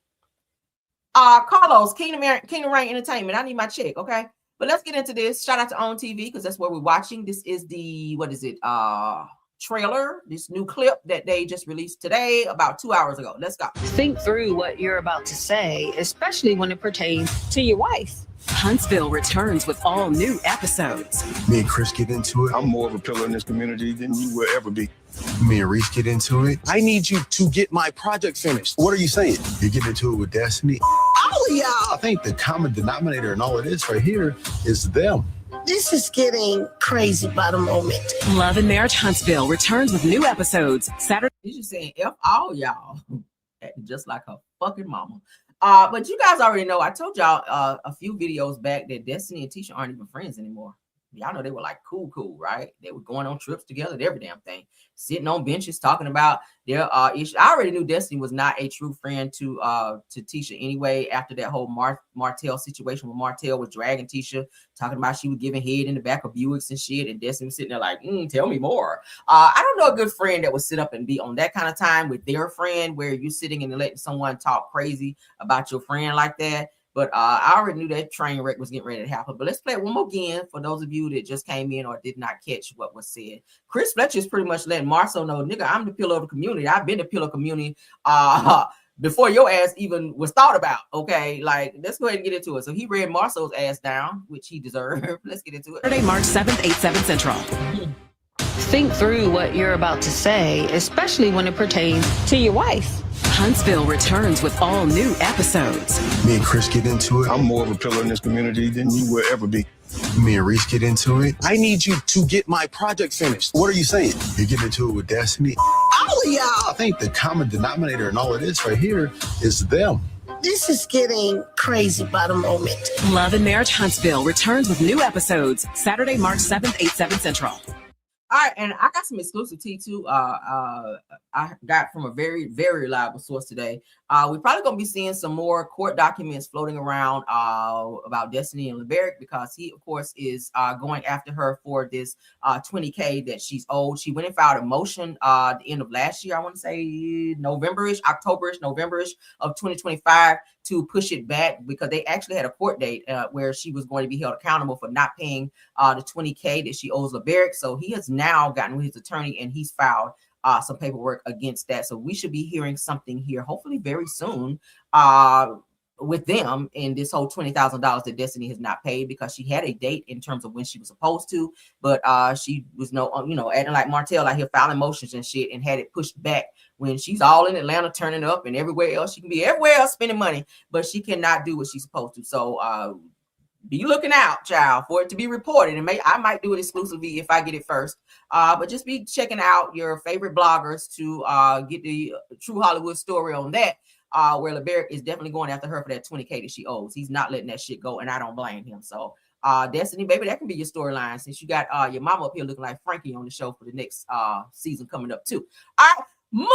Carlos, Kingdom Reign Entertainment. I need my check, okay? But let's get into this. Shout out to OWN TV, because that's where we're watching. This is the trailer, this new clip that they just released today, about 2 hours ago. Let's go. Think through what you're about to say, especially when it pertains to your wife. Huntsville returns with all new episodes. Me and Chris get into it. I'm more of a pillar in this community than you will ever be. Me and Reese get into it. I need you to get my project finished. What are you saying? You get into it with Destiny? Oh, yeah. I think the common denominator in all of this right here is them. This is getting crazy by the moment. Love and Marriage Huntsville returns with new episodes Saturday. He's just saying F all y'all, just like her fucking mama. But you guys already know, I told y'all a few videos back that Destiny and Tisha aren't even friends anymore. Y'all know they were like cool, right? They were going on trips together, every damn thing, sitting on benches talking about their issues. I already knew Destiny was not a true friend to Tisha anyway. After that whole Martell situation, where Martell was dragging Tisha, talking about she was giving head in the back of Buicks and shit, and Destiny was sitting there like, tell me more. I don't know a good friend that would sit up and be on that kind of time with their friend, where you're sitting and letting someone talk crazy about your friend like that. But I already knew that train wreck was getting ready to happen. But let's play it one more again for those of you that just came in or did not catch what was said. Chris Fletcher is pretty much letting Marceau know, nigga, I'm the pillar of the community. I've been the pillar community before your ass even was thought about. Okay, like let's go ahead and get into it. So he read Marceau's ass down, which he deserved. Let's get into it. Saturday, March 7th, 8/7 Central. Think through what you're about to say, especially when it pertains to your wife. Huntsville returns with all new episodes. Me and Chris get into it. I'm more of a pillar in this community than you will ever be. Me and Reese get into it. I need you to get my project finished. What are you saying? You get into it with Destiny? All of y'all. I think the common denominator in all of this right here is them. This is getting crazy by the moment. Love and Marriage Huntsville returns with new episodes Saturday, March 7th, 8/7 Central. All right, and I got some exclusive tea too. I got from a very, very reliable source today. We're probably gonna be seeing some more court documents floating around about Destiny and LeBerick, because he, of course, is going after her for this $20K that she's owed. She went and filed a motion at the end of last year. I want to say November-ish, October-ish, November-ish of 2025 to push it back, because they actually had a court date where she was going to be held accountable for not paying the $20K that she owes LeBerick. So he has now gotten with his attorney and he's filed some paperwork against that. So we should be hearing something here, hopefully very soon, with them in this whole $20,000 that Destiny has not paid, because she had a date in terms of when she was supposed to, but she was acting like Martell out here filing motions and shit, and had it pushed back when she's all in Atlanta turning up and everywhere else she can be, everywhere else spending money, but she cannot do what she's supposed to. So be looking out, child, for it to be reported. And I might do it exclusively if I get it first. But just be checking out your favorite bloggers to get the true Hollywood story on that, where LeBerick is definitely going after her for that $20K that she owes. He's not letting that shit go, and I don't blame him. So Destiny, baby, that can be your storyline, since you got your mama up here looking like Frankie on the show for the next season coming up too. All right, moving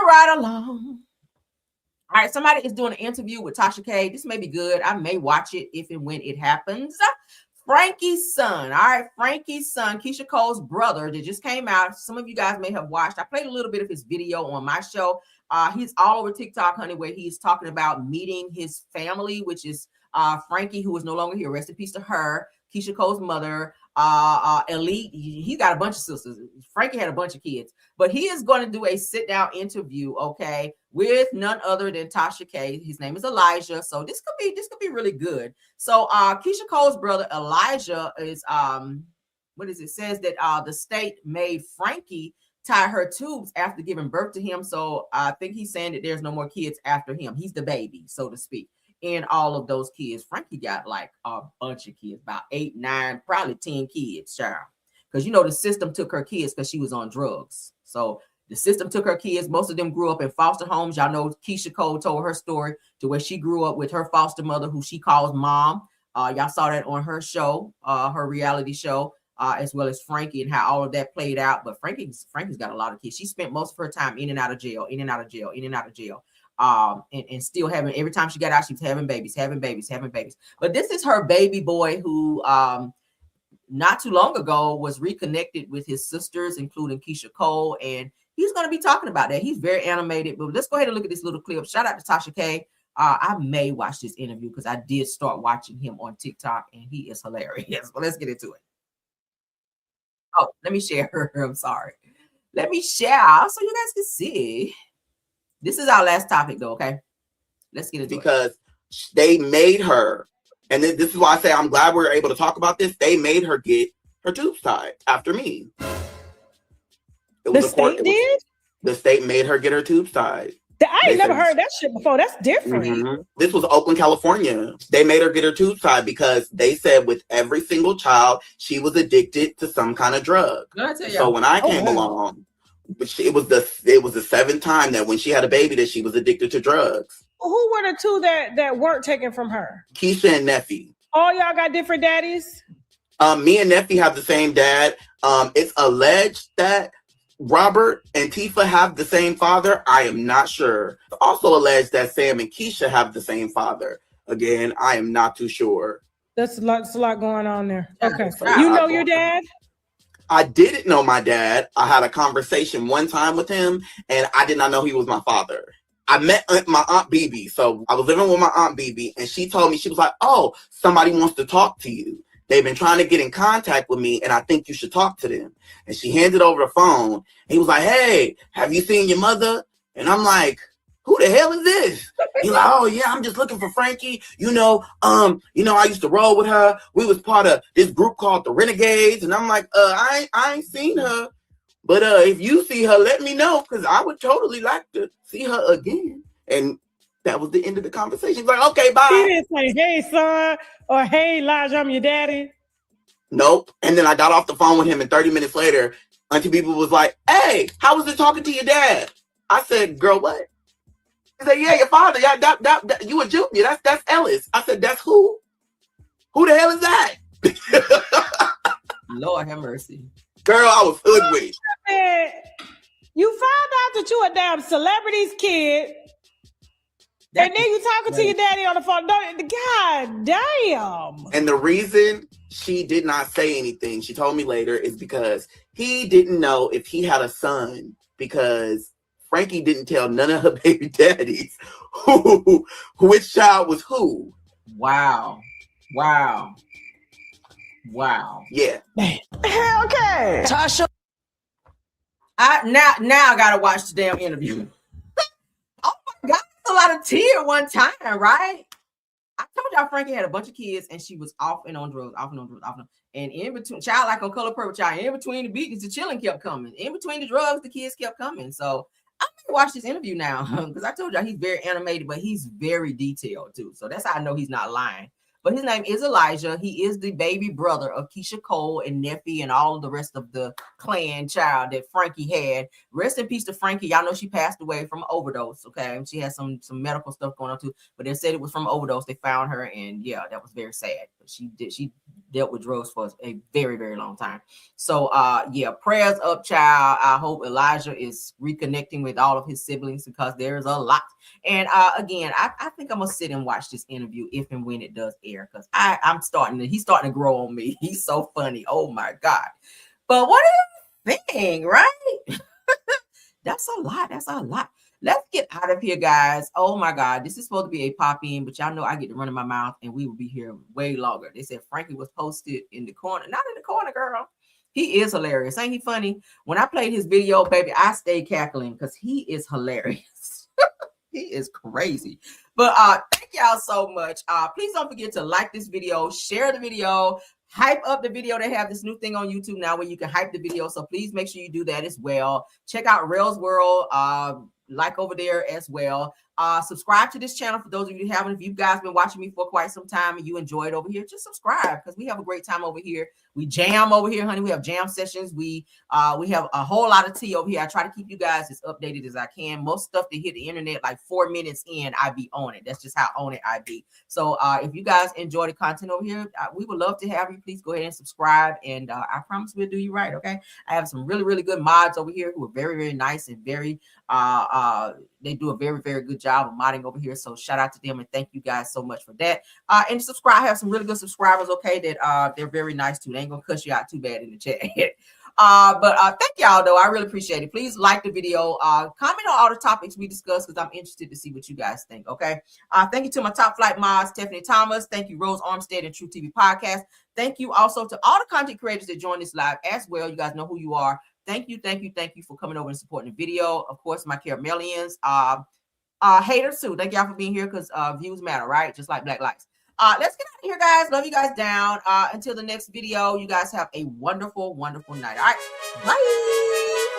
right along. All right, somebody is doing an interview with Tasha K. This may be good. I may watch it if and when it happens. Frankie's son. All right, Frankie's son, Keisha Cole's brother, that just came out. Some of you guys may have watched. I played a little bit of his video on my show. He's all over TikTok, honey, where he's talking about meeting his family, which is Frankie, who is no longer here. Rest in peace to her. Keisha Cole's mother, Elite. He's got a bunch of sisters. Frankie had a bunch of kids, but he is going to do a sit-down interview, okay, with none other than Tasha K. His name is Elijah. So this could be really good. So Keisha Cole's brother Elijah is says that the state made Frankie tie her tubes after giving birth to him. So I think he's saying that there's no more kids after him. He's the baby, so to speak. In all of those kids, Frankie got like a bunch of kids, about 8, 9, probably 10 kids, child. Because the system took her kids because she was on drugs. So the system took her kids. Most of them grew up in foster homes. Y'all know Keisha Cole told her story to where she grew up with her foster mother, who she calls mom. Y'all saw that on her show, her reality show, as well as Frankie, and how all of that played out. But Frankie's got a lot of kids. She spent most of her time in and out of jail, in and out of jail, in and out of jail. And still having, every time she got out, she was having babies. But this is her baby boy, who not too long ago was reconnected with his sisters, including Keisha Cole, and he's going to be talking about that. He's very animated. But let's go ahead and look at this little clip. Shout out to Tasha K. I may watch this interview because I did start watching him on TikTok, and he is hilarious. But let's get into it. Oh, let me share her. I'm sorry. Let me share so you guys can see. This is our last topic, though, okay? Let's get into it. Because they made her, and this is why I say I'm glad we're able to talk about this. They made her get her tubes tied after me. The state did? The state made her get her tubes tied. I ain't never heard that shit before. That's different. Mm-hmm. This was Oakland, California. They made her get her tubes tied because they said with every single child, she was addicted to some kind of drug. So when I came along, it was the 7th time that when she had a baby that she was addicted to drugs. Who were the two that weren't taken from her? Keisha and Neffy. All y'all got different daddies? Me and Neffy have the same dad. It's alleged that Robert and Tifa have the same father. I am not sure. It's also alleged that Sam and Keisha have the same father. Again, I am not too sure. That's a lot going on there. Okay. You know your dad? I didn't know my dad. I had a conversation one time with him, and I did not know he was my father. I met my Aunt BB. So I was living with my Aunt BB, and she told me, she was like, oh, somebody wants to talk to you. They've been trying to get in contact with me, and I think you should talk to them. And she handed over the phone. He was like, hey, have you seen your mother? And I'm like, who the hell is this? He's like, oh yeah, I'm just looking for Frankie. I used to roll with her. We was part of this group called the Renegades. And I'm like, I ain't seen her. But if you see her, let me know, because I would totally like to see her again. And that was the end of the conversation. He's like, okay, bye. He didn't say, hey, son, or hey, Elijah, I'm your daddy. Nope. And then I got off the phone with him, and 30 minutes later, Auntie People was like, hey, how was it talking to your dad? I said, girl, what? He said, yeah, your father. Yeah, that, you a junior. That's Ellis. I said, that's who? Who the hell is that? Lord have mercy. Girl, I was hoodwinked. You found out that you a damn celebrity's kid, and then you talking to your daddy on the phone. God damn. And the reason she did not say anything, she told me later, is because he didn't know if he had a son, because Frankie didn't tell none of her baby daddies which child was who. Wow. Yeah. Okay. Tasha. Now I gotta watch the damn interview. Oh my God, that's a lot of tea at one time, right? I told y'all Frankie had a bunch of kids and she was off and on drugs. And in between, child like on Color Purple, child, in between the beatings, the chilling kept coming. In between the drugs, the kids kept coming. So I'm gonna watch this interview now, because I told y'all he's very animated, but he's very detailed too. So that's how I know he's not lying. But his name is Elijah. He is the baby brother of Keisha Cole and Neffy and all of the rest of the clan child that Frankie had. Rest in peace to Frankie. Y'all know she passed away from overdose. Okay, she had some medical stuff going on too, but they said it was from overdose. They found her, and yeah, that was very sad. But she dealt with drugs for a very, very long time. So yeah, prayers up, child. I hope Elijah is reconnecting with all of his siblings, because there's a lot. And again, I think I'm gonna sit and watch this interview if and when it does air, because he's starting to grow on me. He's so funny. Oh my God. But what do you think, right? That's a lot. Let's get out of here, guys. Oh my God. This is supposed to be a pop-in, but y'all know I get to run in my mouth and we will be here way longer. They said Frankie was posted in the corner. Not in the corner, girl. He is hilarious. Ain't he funny? When I played his video, baby, I stayed cackling because he is hilarious. He is crazy. But thank y'all so much. Please don't forget to like this video, share the video, hype up the video. They have this new thing on YouTube now where you can hype the video. So please make sure you do that as well. Check out Rails World, like over there as well. Subscribe to this channel for those of you who haven't. If you guys been watching me for quite some time and you enjoy it over here, just subscribe, because we have a great time over here. We jam over here, honey. We have jam sessions. We have a whole lot of tea over here. I try to keep you guys as updated as I can. Most stuff that hit the internet like 4 minutes in, I be on it. That's just how on it I be. So if you guys enjoy the content over here, we would love to have you. Please go ahead and subscribe, and I promise we'll do you right. Okay, I have some really, really good mods over here who are very, very nice and very they do a very, very good job of modding over here. So shout out to them and thank you guys so much for that. And subscribe. I have some really good subscribers, okay, that they're very nice too. They ain't gonna cuss you out too bad in the chat. But thank y'all though. I really appreciate it. Please like the video. Comment on all the topics we discussed, because I'm interested to see what you guys think. Okay. Thank you to my top flight mods, Stephanie Thomas. Thank you, Rose Armstead and True TV Podcast. Thank you also to all the content creators that join this live as well. You guys know who you are. Thank you for coming over and supporting the video. Of course, my caramelians, haters too. Thank y'all for being here, because views matter, right? Just like black likes. Let's get out of here, guys. Love you guys down. Until the next video, you guys have a wonderful, wonderful night. All right, bye.